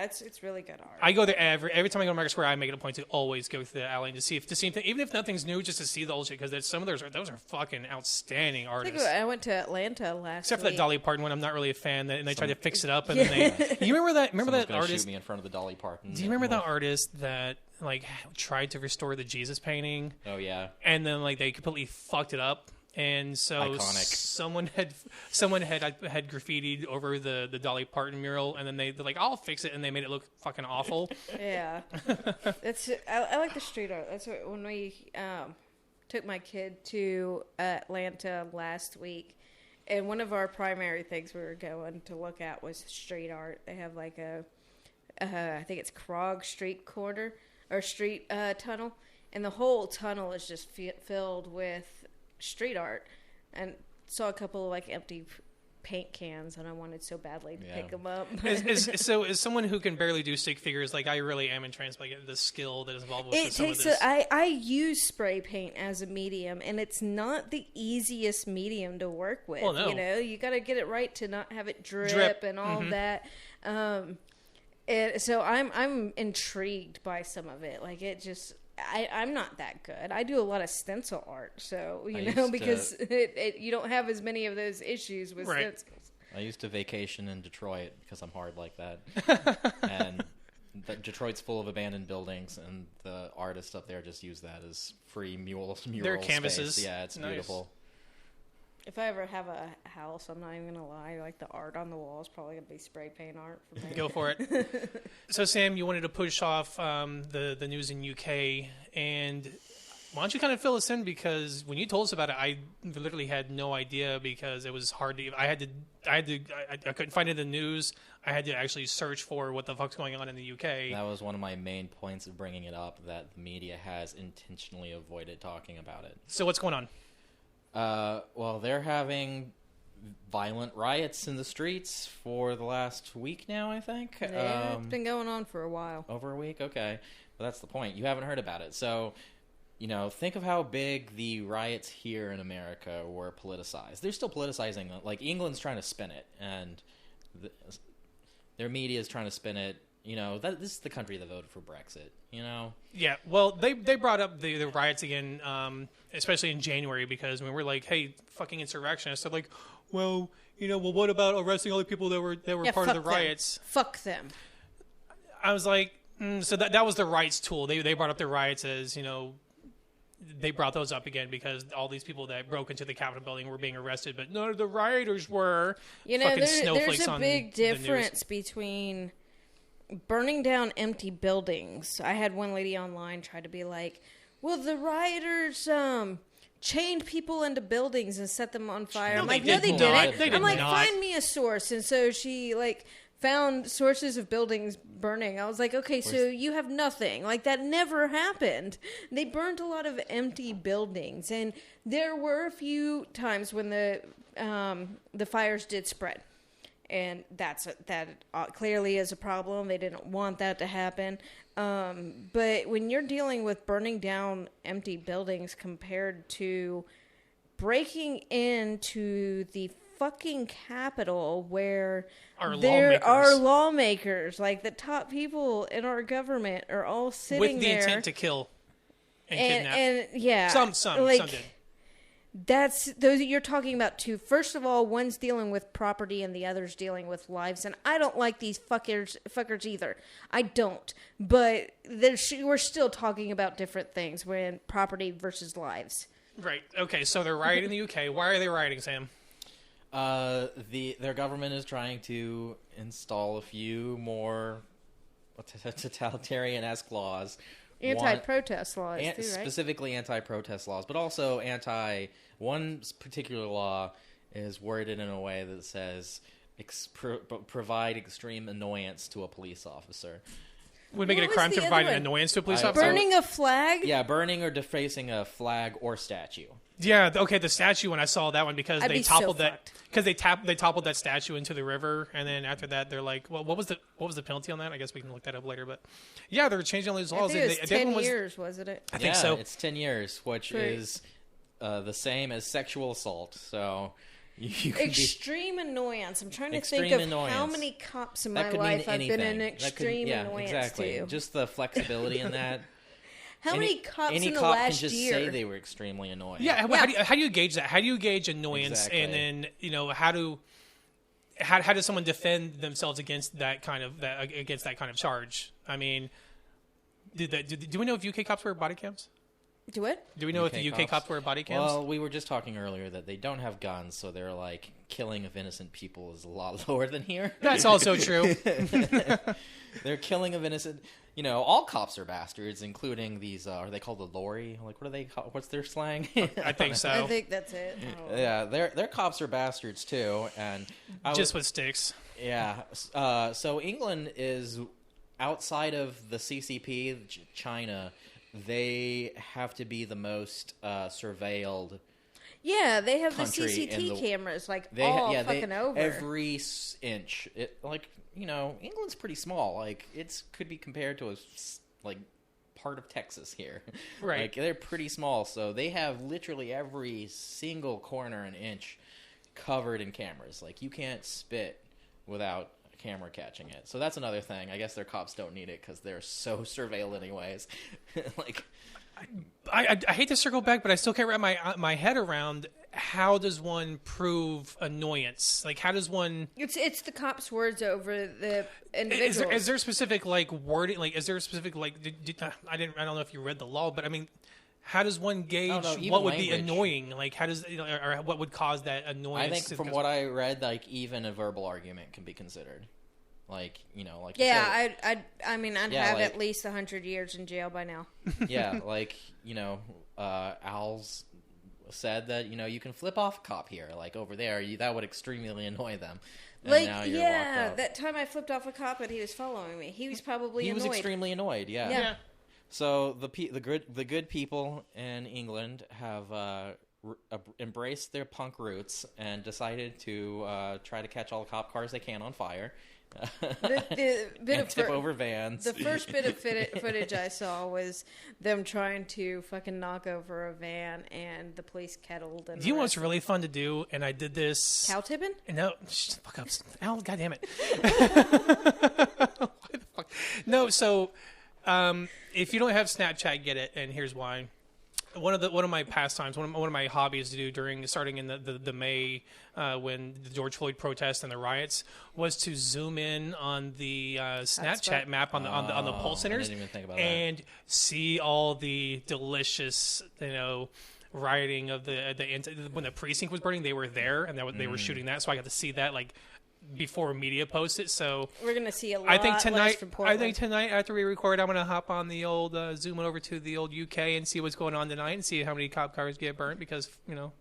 it's really good art. I go there every time I go to Market Square. I make it a point to always go through the alley to see even if nothing's new, just to see the old shit because some of those are fucking outstanding artists. I went to Atlanta last Except for week. that Dolly Parton one, I'm not really a fan. And they tried to fix it up, and then they. You remember that? Remember Someone's that gonna artist? shoot me in front of the Dolly Parton. Do you remember that artist that tried to restore the Jesus painting? Oh yeah. And then they completely fucked it up. And so Iconic. someone had graffitied over the Dolly Parton mural, and then they're like, I'll fix it, and they made it look fucking awful. Yeah, I like the street art. That's what, when we took my kid to Atlanta last week, and one of our primary things we were going to look at was street art. They have I think it's Krog Street corner or street tunnel, and the whole tunnel is just filled with street art, and saw a couple of empty paint cans, and I wanted so badly to pick them up. So as someone who can barely do stick figures, I really am entranced by the skill that is involved with some of this. I use spray paint as a medium, and it's not the easiest medium to work with. Well, no. You got to get it right to not have it drip. And all that. So I'm intrigued by some of it. I'm not that good. I do a lot of stencil art, so because you don't have as many of those issues with stencils. I used to vacation in Detroit because I'm hard like that, and Detroit's full of abandoned buildings, and the artists up there just use that as free mural Their canvases. Space. Yeah, it's nice. beautiful. If I ever have a house, I'm not even gonna lie. The art on the wall is probably gonna be spray paint art. For me. Go for it. So, Sam, you wanted to push off the news in UK, and Why don't you kind of fill us in? Because when you told us about it, I literally had no idea because it was hard to. I couldn't find it in the news. I had to actually search for what the fuck's going on in the UK. That was one of my main points of bringing it up, that the media has intentionally avoided talking about it. So what's going on? Well, they're having violent riots in the streets for the last week now, I think. Yeah, it's been going on for a while. Over a week? Okay. Well, that's the point. You haven't heard about it. So, think of how big the riots here in America were politicized. They're still politicizing it. Like, England's trying to spin it, and their media is trying to spin it. This is the country that voted for Brexit, Yeah, well, they brought up the riots again, especially in January, because when we're like, hey, fucking insurrectionists, they're like, well, what about arresting all the people that were part of the riots? Fuck them. I was like, so that was the rights tool. They brought up the riots as, they brought those up again because all these people that broke into the Capitol building were being arrested, but none of the rioters were. There's a big difference between burning down empty buildings. I had one lady online try to be like, well, the rioters chained people into buildings and set them on fire. I'm like, no, they didn't. I'm like, find me a source. And so she found sources of buildings burning. I was like, okay, so you have nothing. Like, that never happened. They burned a lot of empty buildings, and there were a few times when the fires did spread, and that clearly is a problem. They didn't want that to happen. But when you're dealing with burning down empty buildings compared to breaking into the fucking Capitol, where there are lawmakers, like the top people in our government are all sitting with the intent to kill and kidnap. And yeah, some did. That's those you're talking about two. First of all, one's dealing with property and the other's dealing with lives, and I don't like these fuckers either. I don't. But we're still talking about different things when property versus lives. Right. Okay. So they're rioting in the UK. Why are they rioting, Sam? Their government is trying to install a few more totalitarian-esque laws. Anti-protest laws, too, right? Specifically anti-protest laws, but also one particular law is worded in a way that says provide extreme annoyance to a police officer. Would make it a crime to provide an annoyance to a police officer? Burning a flag? Yeah, burning or defacing a flag or statue. Yeah, okay, the statue, when I saw that one, because they toppled that. Because they toppled that statue into the river, and then after that, they're like, well, what was the penalty on that? I guess we can look that up later, but yeah, they're changing all these laws. I think it was 10 years, wasn't it? I think so. It's 10 years, which is the same as sexual assault, so... Extreme annoyance. I'm trying to think of how many cops in my life I've been in extreme annoyance to. Just the flexibility in that. How many cops in the cop last can just year? say they were extremely annoying. Yeah, how do you gauge that? How do you gauge annoyance? Exactly. And then how does someone defend themselves against that kind of charge? I mean, do we know if UK cops wear body cams? Do what? Do we know if the UK cops wear body cams? Well, we were just talking earlier that they don't have guns, so they're like, killing of innocent people is a lot lower than here. That's also true. They're killing of innocent... all cops are bastards, including these... are they called the lorry? Like, what are they called? What's their slang? I think so. I think that's it. Yeah, their cops are bastards, too. And just with sticks. Yeah. So England is outside of the CCP, China... They have to be the most surveilled. Yeah, they have the CCTV cameras over every inch. England's pretty small. Like could be compared to a part of Texas here. Right. Like they're pretty small, so they have literally every single corner and inch covered in cameras. Like you can't spit without camera catching it. So that's another thing. I guess their cops don't need it because they're so surveilled anyways. I hate to circle back, but I still can't wrap my head around how does one prove annoyance? Like how does one? It's the cops' words over the individual. Is there specific wording? Like is there a specific I don't know if you read the law, but I mean. How does one gauge what would be annoying? Like, how does or what would cause that annoyance? I think from what I read, even a verbal argument can be considered. Like, you know, like yeah, I mean, I'd Yeah, have like- at least 100 years in jail by now. yeah, like, you know, Al's said that, you know, you can flip off a cop here, like over there. That would extremely annoy them. And Like, now you're yeah, locked up. that time I flipped off a cop and he was following me. He was probably He annoyed. was extremely annoyed. Yeah. Yeah. So the good people in England have embraced their punk roots and decided to try to catch all the cop cars they can on fire. The bit and of tip over vans. The first bit of footage I saw was them trying to fucking knock over a van, and the police kettled. And Do you know what's really fun to do? And I did this. cow tipping? No, shut the fuck up, Al. God damn it. Why the fuck? No, so if you don't have Snapchat, get it, and here's why. One of my pastimes, one of my hobbies to do starting in the May when the George Floyd protests and the riots was to zoom in on the Snapchat map on the poll centers I didn't even think about and see all the delicious, you know, rioting of when the precinct was burning. They were there and they were shooting that, so I got to see that like before media posted. So We're gonna see a lot. I think less tonight. from I Portland. think tonight after we record, I'm gonna hop on the old zoom over to the old UK and see what's going on tonight and see how many cop cars get burnt because you know,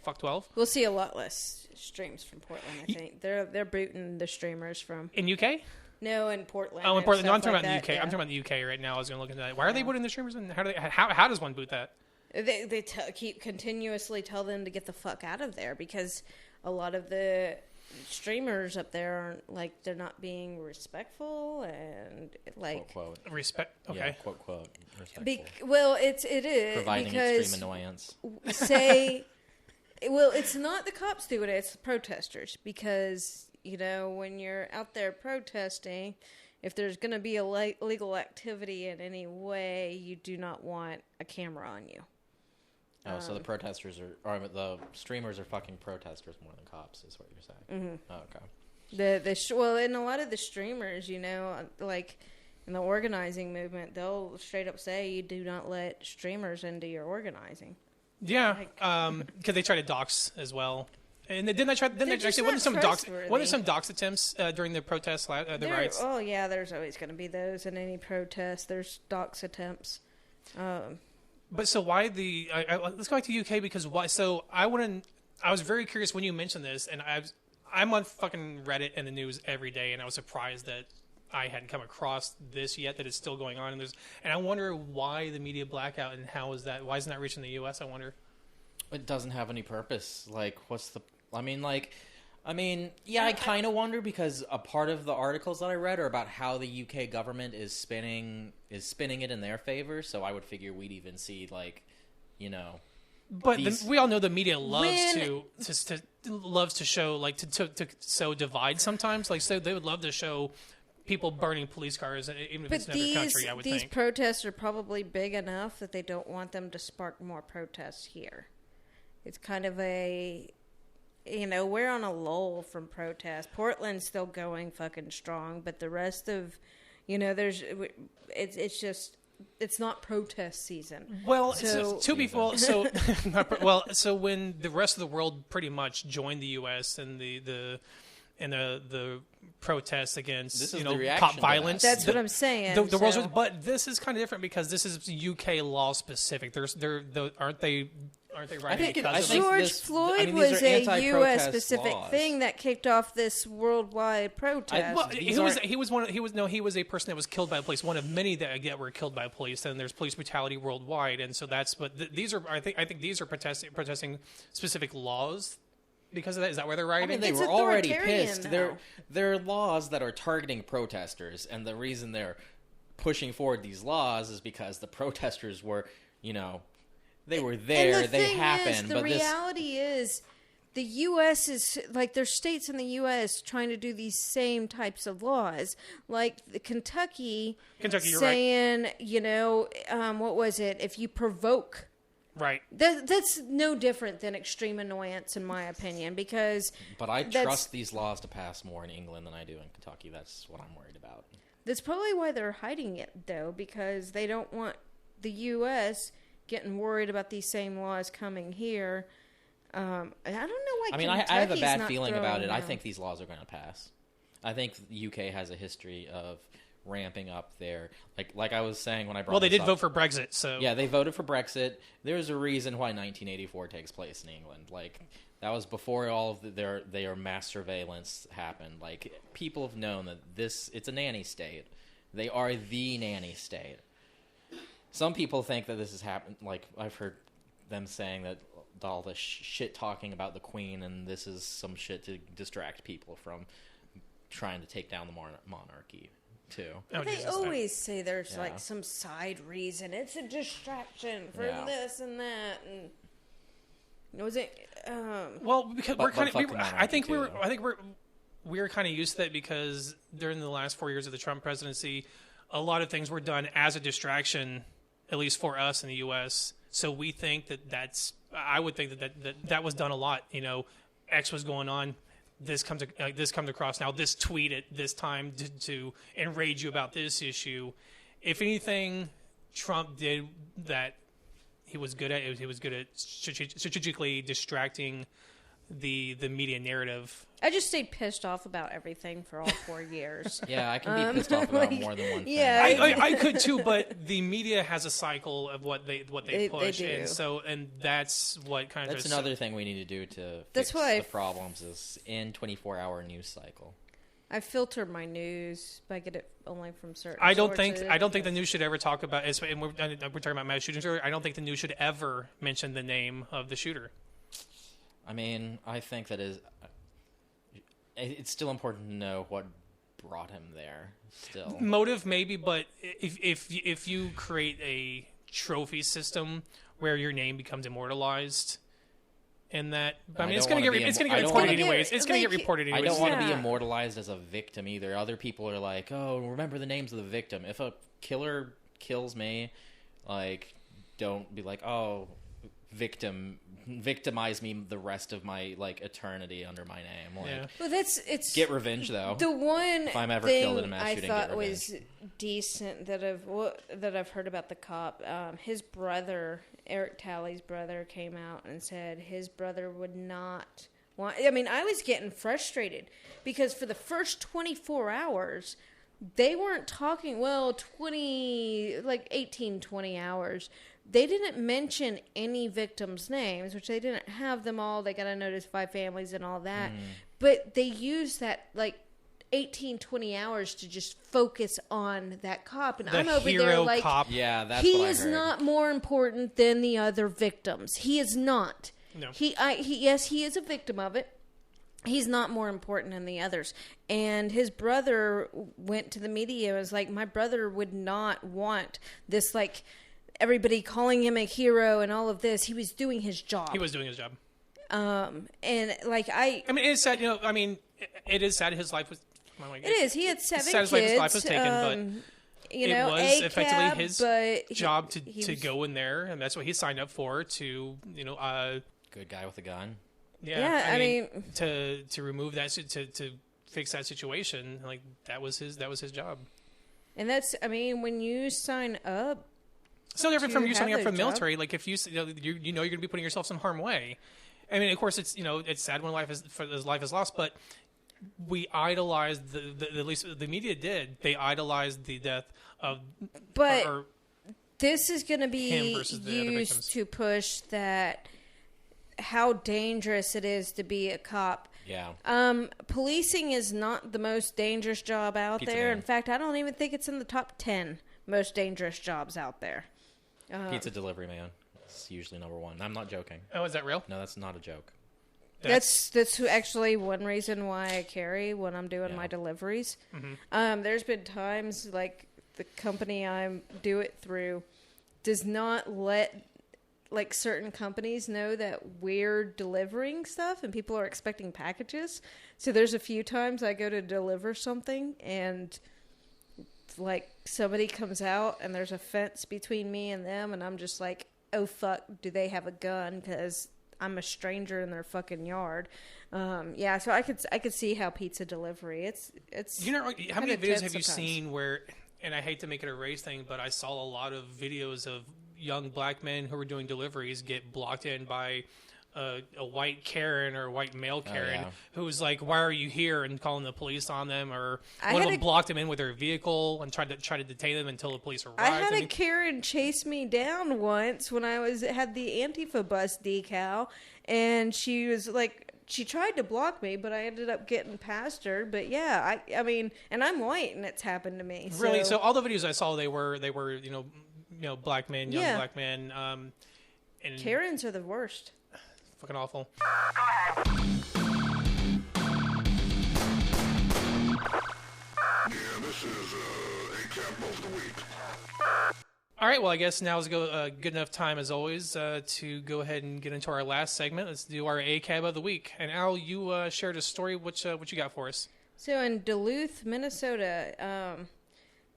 fuck 12 we'll see a lot less streams from Portland. I think they're booting the streamers from. in UK. No, in Portland. Oh, in and Portland. No, stuff I'm talking like about that, the UK. yeah. I'm talking about the UK right now. I was gonna look into that. Why are they booting the streamers and how does one boot that? They keep continuously tell them to get the fuck out of there because a lot of the streamers up there aren't like they're not being respectful and like quote. Respect. Okay. Yeah, quote. Respectful. well it is Providing because extreme annoyance. say well it's not the cops doing it, it's the protesters because you know when you're out there protesting, if there's going to be a legal activity in any way, you do not want a camera on you. Oh, so the protesters or the streamers are fucking protesters more than cops, is what you're saying. Mm-hmm. Oh, okay. Well, and a lot of the streamers, you know, like in the organizing movement, they'll straight up say you do not let streamers into your organizing. Yeah, because they try to dox as well. And didn't they actually wasn't there some dox attempts during the protests, the riots? Oh yeah, there's always going to be those in any protest. There's dox attempts. But so why let's go back to UK because why? So I was very curious when you mentioned this, and I'm on fucking Reddit and the news every day, and I was surprised that I hadn't come across this yet, that it's still going on, and I wonder why the media blackout and why isn't that reaching the US? I wonder. It doesn't have any purpose. Like, what's the? Yeah, I kind of wonder because a part of the articles that I read are about how the UK government is spinning it in their favor. So I would figure we'd even see like, you know. But we all know the media loves to show like to sow divide sometimes. Like so they would love to show people burning police cars, even if it's another country. I would think these protests are probably big enough that they don't want them to spark more protests here. It's kind of we're on a lull from protests. Portland's still going fucking strong, but the rest of, it's not protest season. Well, so when the rest of the world pretty much joined the U.S. and the protests against cop violence. That's what I'm saying. The world's, but this is kind of different because this is UK law specific. Aren't they right? George Floyd was a U.S. specific thing that kicked off this worldwide protest. He was a person that was killed by the police. One of many that were killed by police. And there's police brutality worldwide. And so these are I think these are protesting specific laws. Because of that, is that where they're rioting? They were already pissed. There are laws that are targeting protesters, and the reason they're pushing forward these laws is because the protesters were, they were there, they happened. The reality is, the U.S. is like there's states in the U.S. trying to do these same types of laws, like Kentucky saying, what was it? If you provoke. Right. That's no different than extreme annoyance, in my opinion, because... But I trust these laws to pass more in England than I do in Kentucky. That's what I'm worried about. That's probably why they're hiding it, though, because they don't want the U.S. getting worried about these same laws coming here. I don't know why I have a bad feeling about it. I think these laws are going to pass. I think the UK has a history of ramping up there. Like I was saying when I brought Well, they this did up, vote for Brexit, so yeah, they voted for Brexit. There's a reason why 1984 takes place in England. Like, that was before all of their mass surveillance happened. Like, people have known that it's a nanny state. They are the nanny state. Some people think that this has happened. Like, I've heard them saying that all the shit talking about the Queen, and this is some shit to distract people from trying to take down the monarchy, too. Oh, They Jesus, always say there's Yeah. like some side reason. It's a distraction for Yeah. this and that. And was it? Well, because we're kind fuck of. the I think monarchy, we're kind of used to that because during the last 4 years of the Trump presidency, a lot of things were done as a distraction, at least for us in the U.S. So we think I would think that was done a lot. You know, X was going on. This comes across now. This tweet at this time to enrage you about this issue. If anything, Trump did that. He was good at. He was good at strategically distracting the media narrative. I just stayed pissed off about everything for all 4 years. Yeah, I can be pissed off about more than one thing. yeah, I could too, but the media has a cycle of what they push, do. and that's what kind of That's another thing we need to do to That's fix why the problems is in 24-hour news cycle. I filter my news, but I get it only from certain. I don't sources. think the news should ever talk about. And we're talking about mass shootings earlier. I don't think the news should ever mention the name of the shooter. I mean, I think that it's still important to know what brought him there. Still, Motive maybe, but if you create a trophy system where your name becomes immortalized, and that I mean, it's going to get reported anyways. It's going to get reported I anyways. don't want to be Yeah. immortalized as a victim either. Other people are like, "Oh, remember the names of the victim." If a killer kills me, like, don't be like, "Oh, victimize me the rest of my like eternity under my name." Like, Yeah. Well, it's get revenge though. the one If I'm ever thing killed in a mass I shooting, thought get revenge. was decent that I've heard about the cop. His brother, Eric Talley's brother, came out and said his brother would not want. I mean, I was getting frustrated because for the first 24 hours, they weren't talking. Well, 18, 20 hours. They didn't mention any victims' names, which they didn't have them all. They got to notify families and all that. But they used that, 18, 20 hours to just focus on that cop. And The I'm over hero there like, cop. Yeah, that's he what I is heard. not more important than the other victims. He is not. No. Yes, he is a victim of it. He's not more important than the others. And his brother went to the media and was like, my brother would not want this, everybody calling him a hero and all of this. He was doing his job. He was doing his job. And I mean, it's sad. It is sad. His life was. Oh my God. it is. He had 7 sad kids. his life was taken, but it it was effectively his but job he to was- go in there, and that's what he signed up for. To Good guy with a gun. Yeah, I mean, to remove that to fix that situation, like that was his job. And that's, when you sign up, It's no different from you have signing up that for the job. military. Like if you're going to be putting yourself some harm way. I mean, of course, it's it's sad when life is lost, but we idolized at least the media did. They idolized the death of. but or this is going to him be versus the other victims. used to push that how dangerous it is to be a cop. Yeah. Policing is not the most dangerous job out Pizza there. Man. In fact, I don't even think it's in the top 10 most dangerous jobs out there. Pizza delivery man. It's usually number one. I'm not joking. Oh, is that real? No, that's not a joke. That's actually one reason why I carry when I'm doing my deliveries. There's been times like the company I do it through does not let certain companies know that we're delivering stuff and people are expecting packages. So there's a few times I go to deliver something and somebody comes out and there's a fence between me and them and I'm just like, oh fuck, do they have a gun? Because I'm a stranger in their fucking yard. So I could see how pizza delivery. It's How many kinda videos tense have you sometimes. seen where? And I hate to make it a race thing, but I saw a lot of videos of young black men who were doing deliveries get blocked in by a white Karen or a white male Karen yeah. who's like, "Why are you here?" and calling the police on them, or I one of had them blocked him in with their vehicle and tried to detain them until the police arrived. I had a Karen chase me down once when I had the Antifa bus decal, and she was like, she tried to block me, but I ended up getting past her. But yeah, I mean, and I'm white, and it's happened to me. Really? So all the videos I saw, they were black men, young black men, and Karens are the worst. fucking awful. Yeah, this is ACAB of the week. All right, well, I guess now is good enough time, as always, to go ahead and get into our last segment. Let's do our ACAB of the week. And Al, you shared a story. What you got for us? So in Duluth, Minnesota,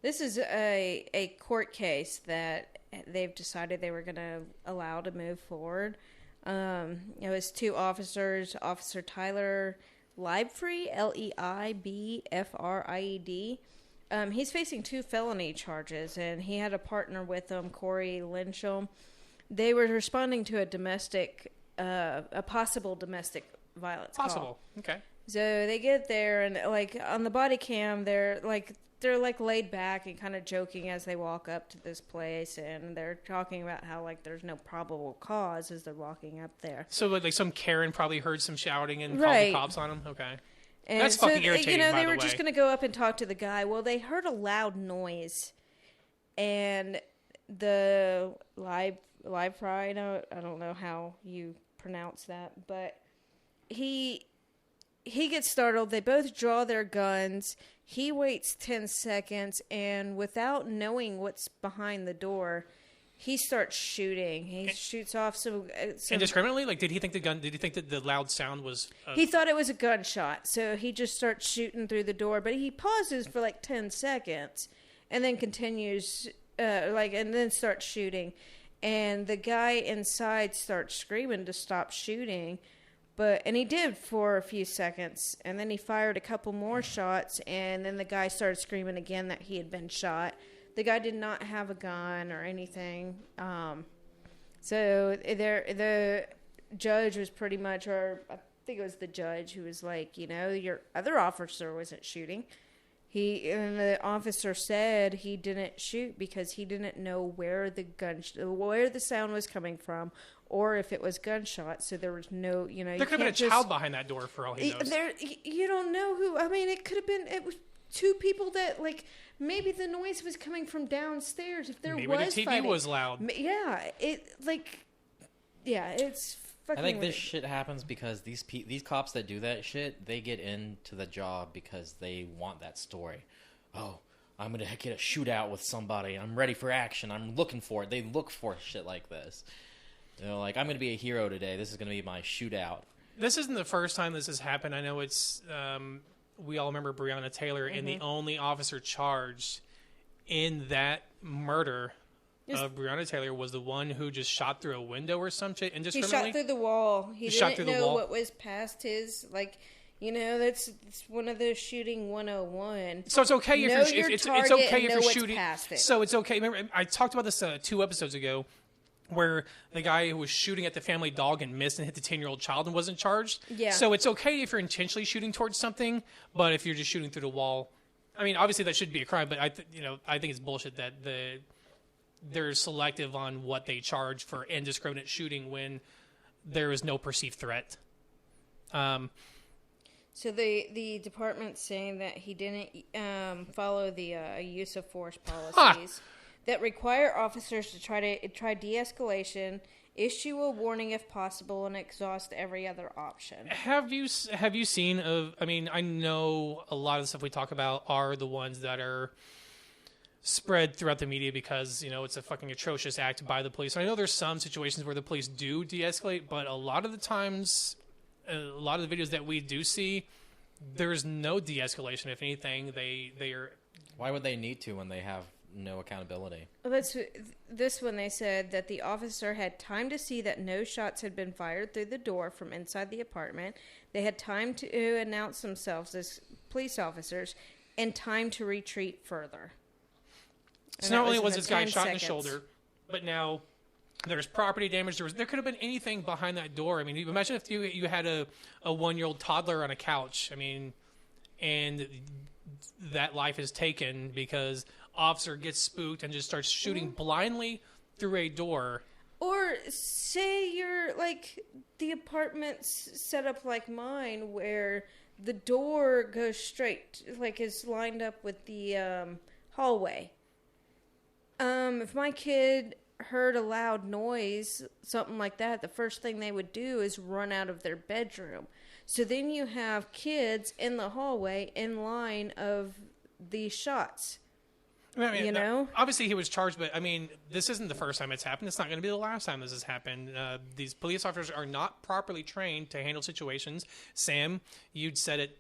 this is a court case that they've decided they were going to allow to move forward. It was two officers, Officer Tyler Leibfried, Leibfried. He's facing 2 felony charges, and he had a partner with him, Corey Lynchel. They were responding to a possible domestic violence call. Okay. So they get there, and like on the body cam, they're laid back and kind of joking as they walk up to this place, and they're talking about how like there's no probable cause as they're walking up there. So like some Karen probably heard some shouting and Right. called the cops on him. Okay. And That's fucking irritating, by they the were way. just going to go up and talk to the guy. Well, they heard a loud noise, and the live fry. I don't know how you pronounce that, but he gets startled. They both draw their guns. He waits 10 seconds, and without knowing what's behind the door, he starts shooting. He shoots off some Indiscriminately? Like, did he think that the loud sound was... He thought it was a gunshot, so he just starts shooting through the door. But he pauses for like 10 seconds, and then continues, and then starts shooting. And the guy inside starts screaming to stop shooting, and he did for a few seconds. And then he fired a couple more shots, and then the guy started screaming again that he had been shot. The guy did not have a gun or anything. So the judge was pretty much, or I think it was the judge who was like, your other officer wasn't shooting. And the officer said he didn't shoot because he didn't know where the sound was coming from, or if it was gunshot. So there was no, there could have been a child behind that door for all he knows. You don't know who. I mean, it could have been. It was 2 people that maybe the noise was coming from downstairs. If there maybe was the TV fighting. was loud. Yeah, it's fucking. I think weird. this shit happens because these cops that do that shit, they get into the job because they want that story. Oh, I'm gonna get a shootout with somebody. I'm ready for action. I'm looking for it. They look for shit like this. Like, I'm gonna be a hero today. This is gonna be my shootout. This isn't the first time this has happened. I know it's. We all remember Breonna Taylor, and the only officer charged in that murder of Breonna Taylor was the one who just shot through a window or some shit He indiscriminately. shot through the wall. He shot didn't through the know wall. what was past his it's one of those shooting 101. So it's okay if Know you're your it's target okay and if know you're what's shooting. past it. So it's okay. Remember, I talked about this 2 episodes ago, where the guy who was shooting at the family dog and missed and hit the 10-year-old child and wasn't charged. Yeah. So it's okay if you're intentionally shooting towards something, but if you're just shooting through the wall, I mean, obviously that should be a crime. But I think it's bullshit that they're selective on what they charge for indiscriminate shooting when there is no perceived threat. So the department's saying that he didn't follow the use of force policies that require officers to try de-escalation, issue a warning if possible, and exhaust every other option. Have you seen I mean, I know a lot of the stuff we talk about are the ones that are spread throughout the media because, it's a fucking atrocious act by the police. And I know there's some situations where the police do de-escalate, but a lot of the times, a lot of the videos that we do see, there's no de-escalation. If anything, they are... Why would they need to when they have no accountability? Well, this one they said that the officer had time to see that no shots had been fired through the door from inside the apartment. They had time to announce themselves as police officers and time to retreat further. So not only was this guy shot in the shoulder, but now There's property damage. There could have been anything behind that door. I mean, imagine if you had a 1-year-old toddler on a couch. I mean, and that life is taken because officer gets spooked and just starts shooting blindly through a door. Or say you're like the apartment's set up like mine, where the door goes straight, like is lined up with the hallway. If my kid heard a loud noise, something like that, the first thing they would do is run out of their bedroom. So then you have kids in the hallway in line of these shots. I mean, you know? Obviously he was charged, but I mean, this isn't the first time it's happened. It's not going to be the last time this has happened. These police officers are not properly trained to handle situations. Sam, you'd said it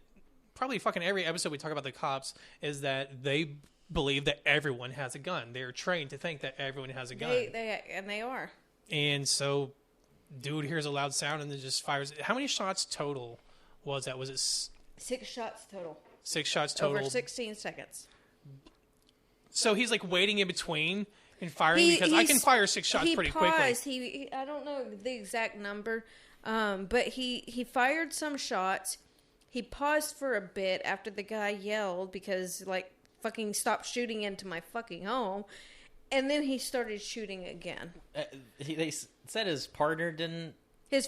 probably fucking every episode we talk about the cops, is that they believe that everyone has a gun. They're trained to think that everyone has a gun. They are. And so, dude hears a loud sound and then just fires. How many shots total was that? Was it 6 shots total. 6 shots total? Over 16 seconds. So he's like waiting in between and firing because I can fire 6 shots pretty quickly. He I don't know the exact number, but he fired some shots. He paused for a bit after the guy yelled because like fucking stop shooting into my fucking home, and then he started shooting again. They said his partner didn't. His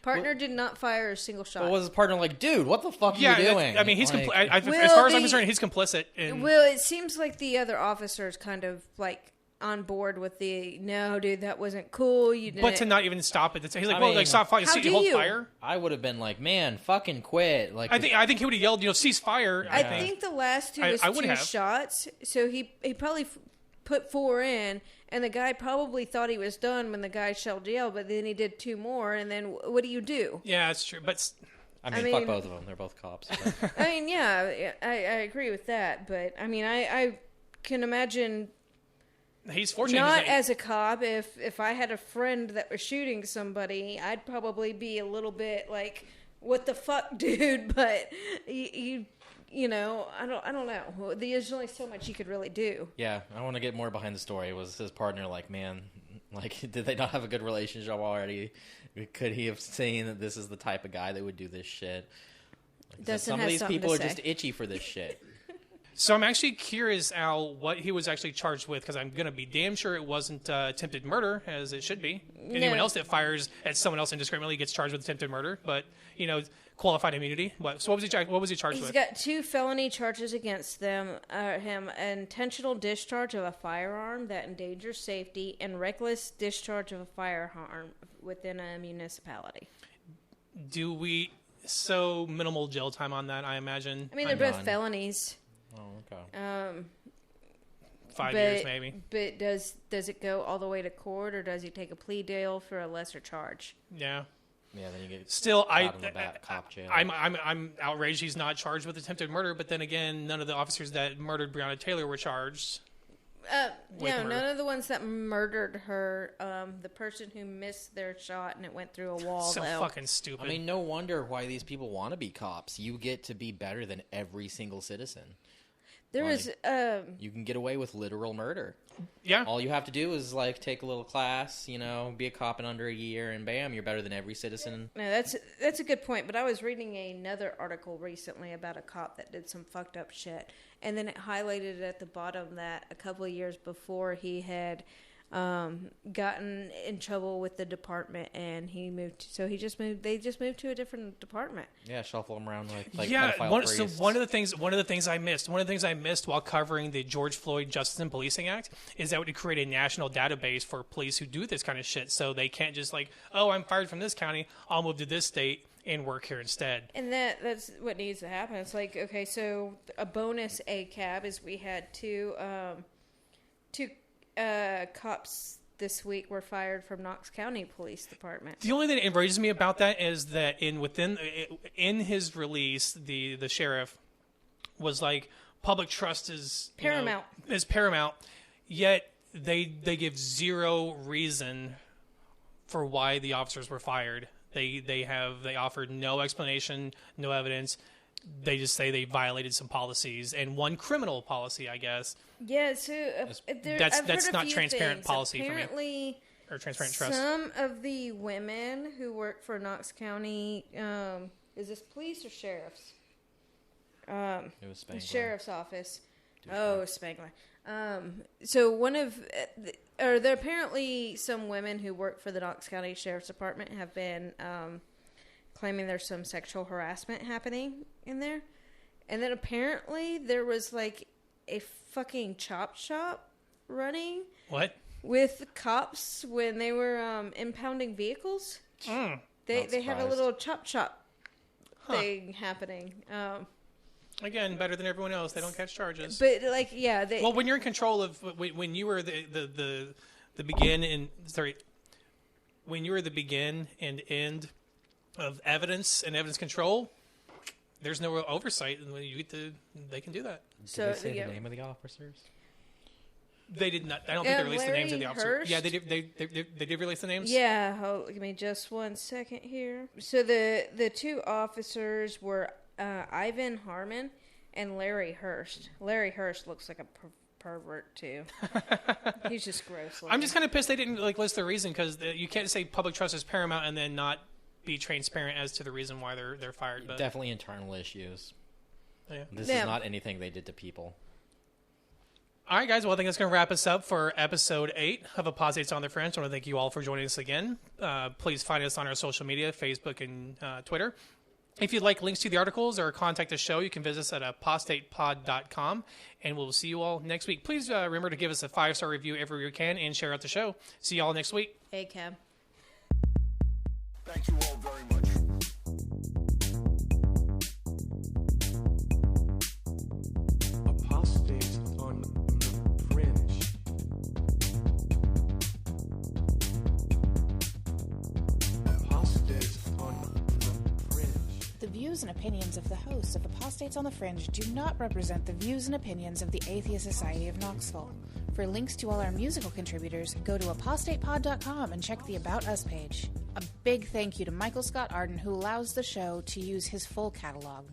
partner did not fire a single shot. But was his partner like, dude, what the fuck are you doing? I mean, he's like, as far as I'm concerned, he's complicit. Well, it seems like the other officer's kind of like on board with the no, dude, that wasn't cool. You didn't. But to not even stop it, he's like, I mean, like stop fighting, hold fire. I would have been like, man, fucking quit. Like, I think he would have yelled, cease fire. I think the last two was two shots, so he probably put 4 in. And the guy probably thought he was done when the guy shelled yell, but then he did 2 more, and then what do you do? Yeah, that's true. But I mean, fuck both of them. They're both cops. I mean, yeah, I agree with that. But, I mean, I can imagine he's fortunate. Not as a cop. If I had a friend that was shooting somebody, I'd probably be a little bit like, what the fuck, dude? But you know, I don't know. There's only so much you could really do. Yeah, I want to get more behind the story. Was his partner like, man, like, did they not have a good relationship already? Could he have seen that this is the type of guy that would do this shit? Like, some of these people are just itchy for this shit. So I'm actually curious, Al, what he was actually charged with, because I'm going to be damn sure it wasn't attempted murder, as it should be. No. Anyone else that fires at someone else indiscriminately gets charged with attempted murder, but, you know, qualified immunity. So what was he charged with? He's got 2 felony charges against him, intentional discharge of a firearm that endangers safety, and reckless discharge of a firearm within a municipality. So minimal jail time on that, I imagine? I mean, they're both felonies. Oh, okay. 5 years, maybe. But does it go all the way to court, or does he take a plea deal for a lesser charge? Yeah. Yeah, then you get still cop jail. I'm outraged he's not charged with attempted murder, but then again, none of the officers that murdered Breonna Taylor were charged. None of the ones that murdered her. The person who missed their shot and it went through a wall. So fucking stupid. I mean, no wonder why these people want to be cops. You get to be better than every single citizen. You can get away with literal murder. Yeah. All you have to do is like take a little class, you know, be a cop in under a year, and bam, you're better than every citizen. No, that's a good point. But I was reading another article recently about a cop that did some fucked up shit, and then it highlighted at the bottom that a couple of years before he had gotten in trouble with the department, and he moved. So he just moved. They just moved to a different department. Yeah, shuffle them around like yeah. One of the things I missed while covering the George Floyd Justice and Policing Act is that would create a national database for police who do this kind of shit, so they can't just like, oh, I'm fired from this county, I'll move to this state and work here instead. And that's what needs to happen. It's like, okay, so a bonus ACAB is we had two cops this week were fired from Knox County Police Department. The only thing that enrages me about that is that in his release, the sheriff was like, public trust is paramount. Is paramount. Yet they give zero reason for why the officers were fired. They offered no explanation, no evidence. They just say they violated some policies and one criminal policy, I guess. Yeah, so that's not transparent things. policy Apparently, for me. or Transparent Trust? Some of the women who work for Knox County, is this police or sheriff's? It was Spangler. The sheriff's office. Oh, Spangler. So there are apparently some women who work for the Knox County Sheriff's Department have been claiming there's some sexual harassment happening in there. And then apparently there was like a fucking chop shop running. What? With cops when they were impounding vehicles. They have a little chop shop thing happening. Again, better than everyone else. They don't catch charges. But like, yeah. Well, when you're in control of when you were when you were the begin and end of evidence and evidence control, there's no oversight, and they can do that. Did they say the name of the officers? They did not. I don't think they released the names of the officers. Hurst? Yeah, they did release the names. Yeah, give me just 1 second here. So the two officers were Ivan Harmon and Larry Hurst. Larry Hurst looks like a pervert too. He's just gross looking. I'm just kind of pissed they didn't list the reason, because you can't say public trust is paramount and then not be transparent as to the reason why they're fired. But definitely internal issues. Yeah. This is not anything they did to people. All right, guys. Well, I think that's going to wrap us up for episode 8 of Apostates on the Fringe. I want to thank you all for joining us again. Please find us on our social media, Facebook and Twitter. If you'd like links to the articles or contact the show, you can visit us at apostatepod.com, and we'll see you all next week. Please remember to give us a 5-star review everywhere you can and share out the show. See you all next week. ACAB. Thank you all very much. Apostates on the Fringe. Apostates on the Fringe. The views and opinions of the hosts of Apostates on the Fringe do not represent the views and opinions of the Atheist Society of Knoxville. For links to all our musical contributors, go to apostatepod.com and check the About Us page. A big thank you to Michael Scott Arden, who allows the show to use his full catalog.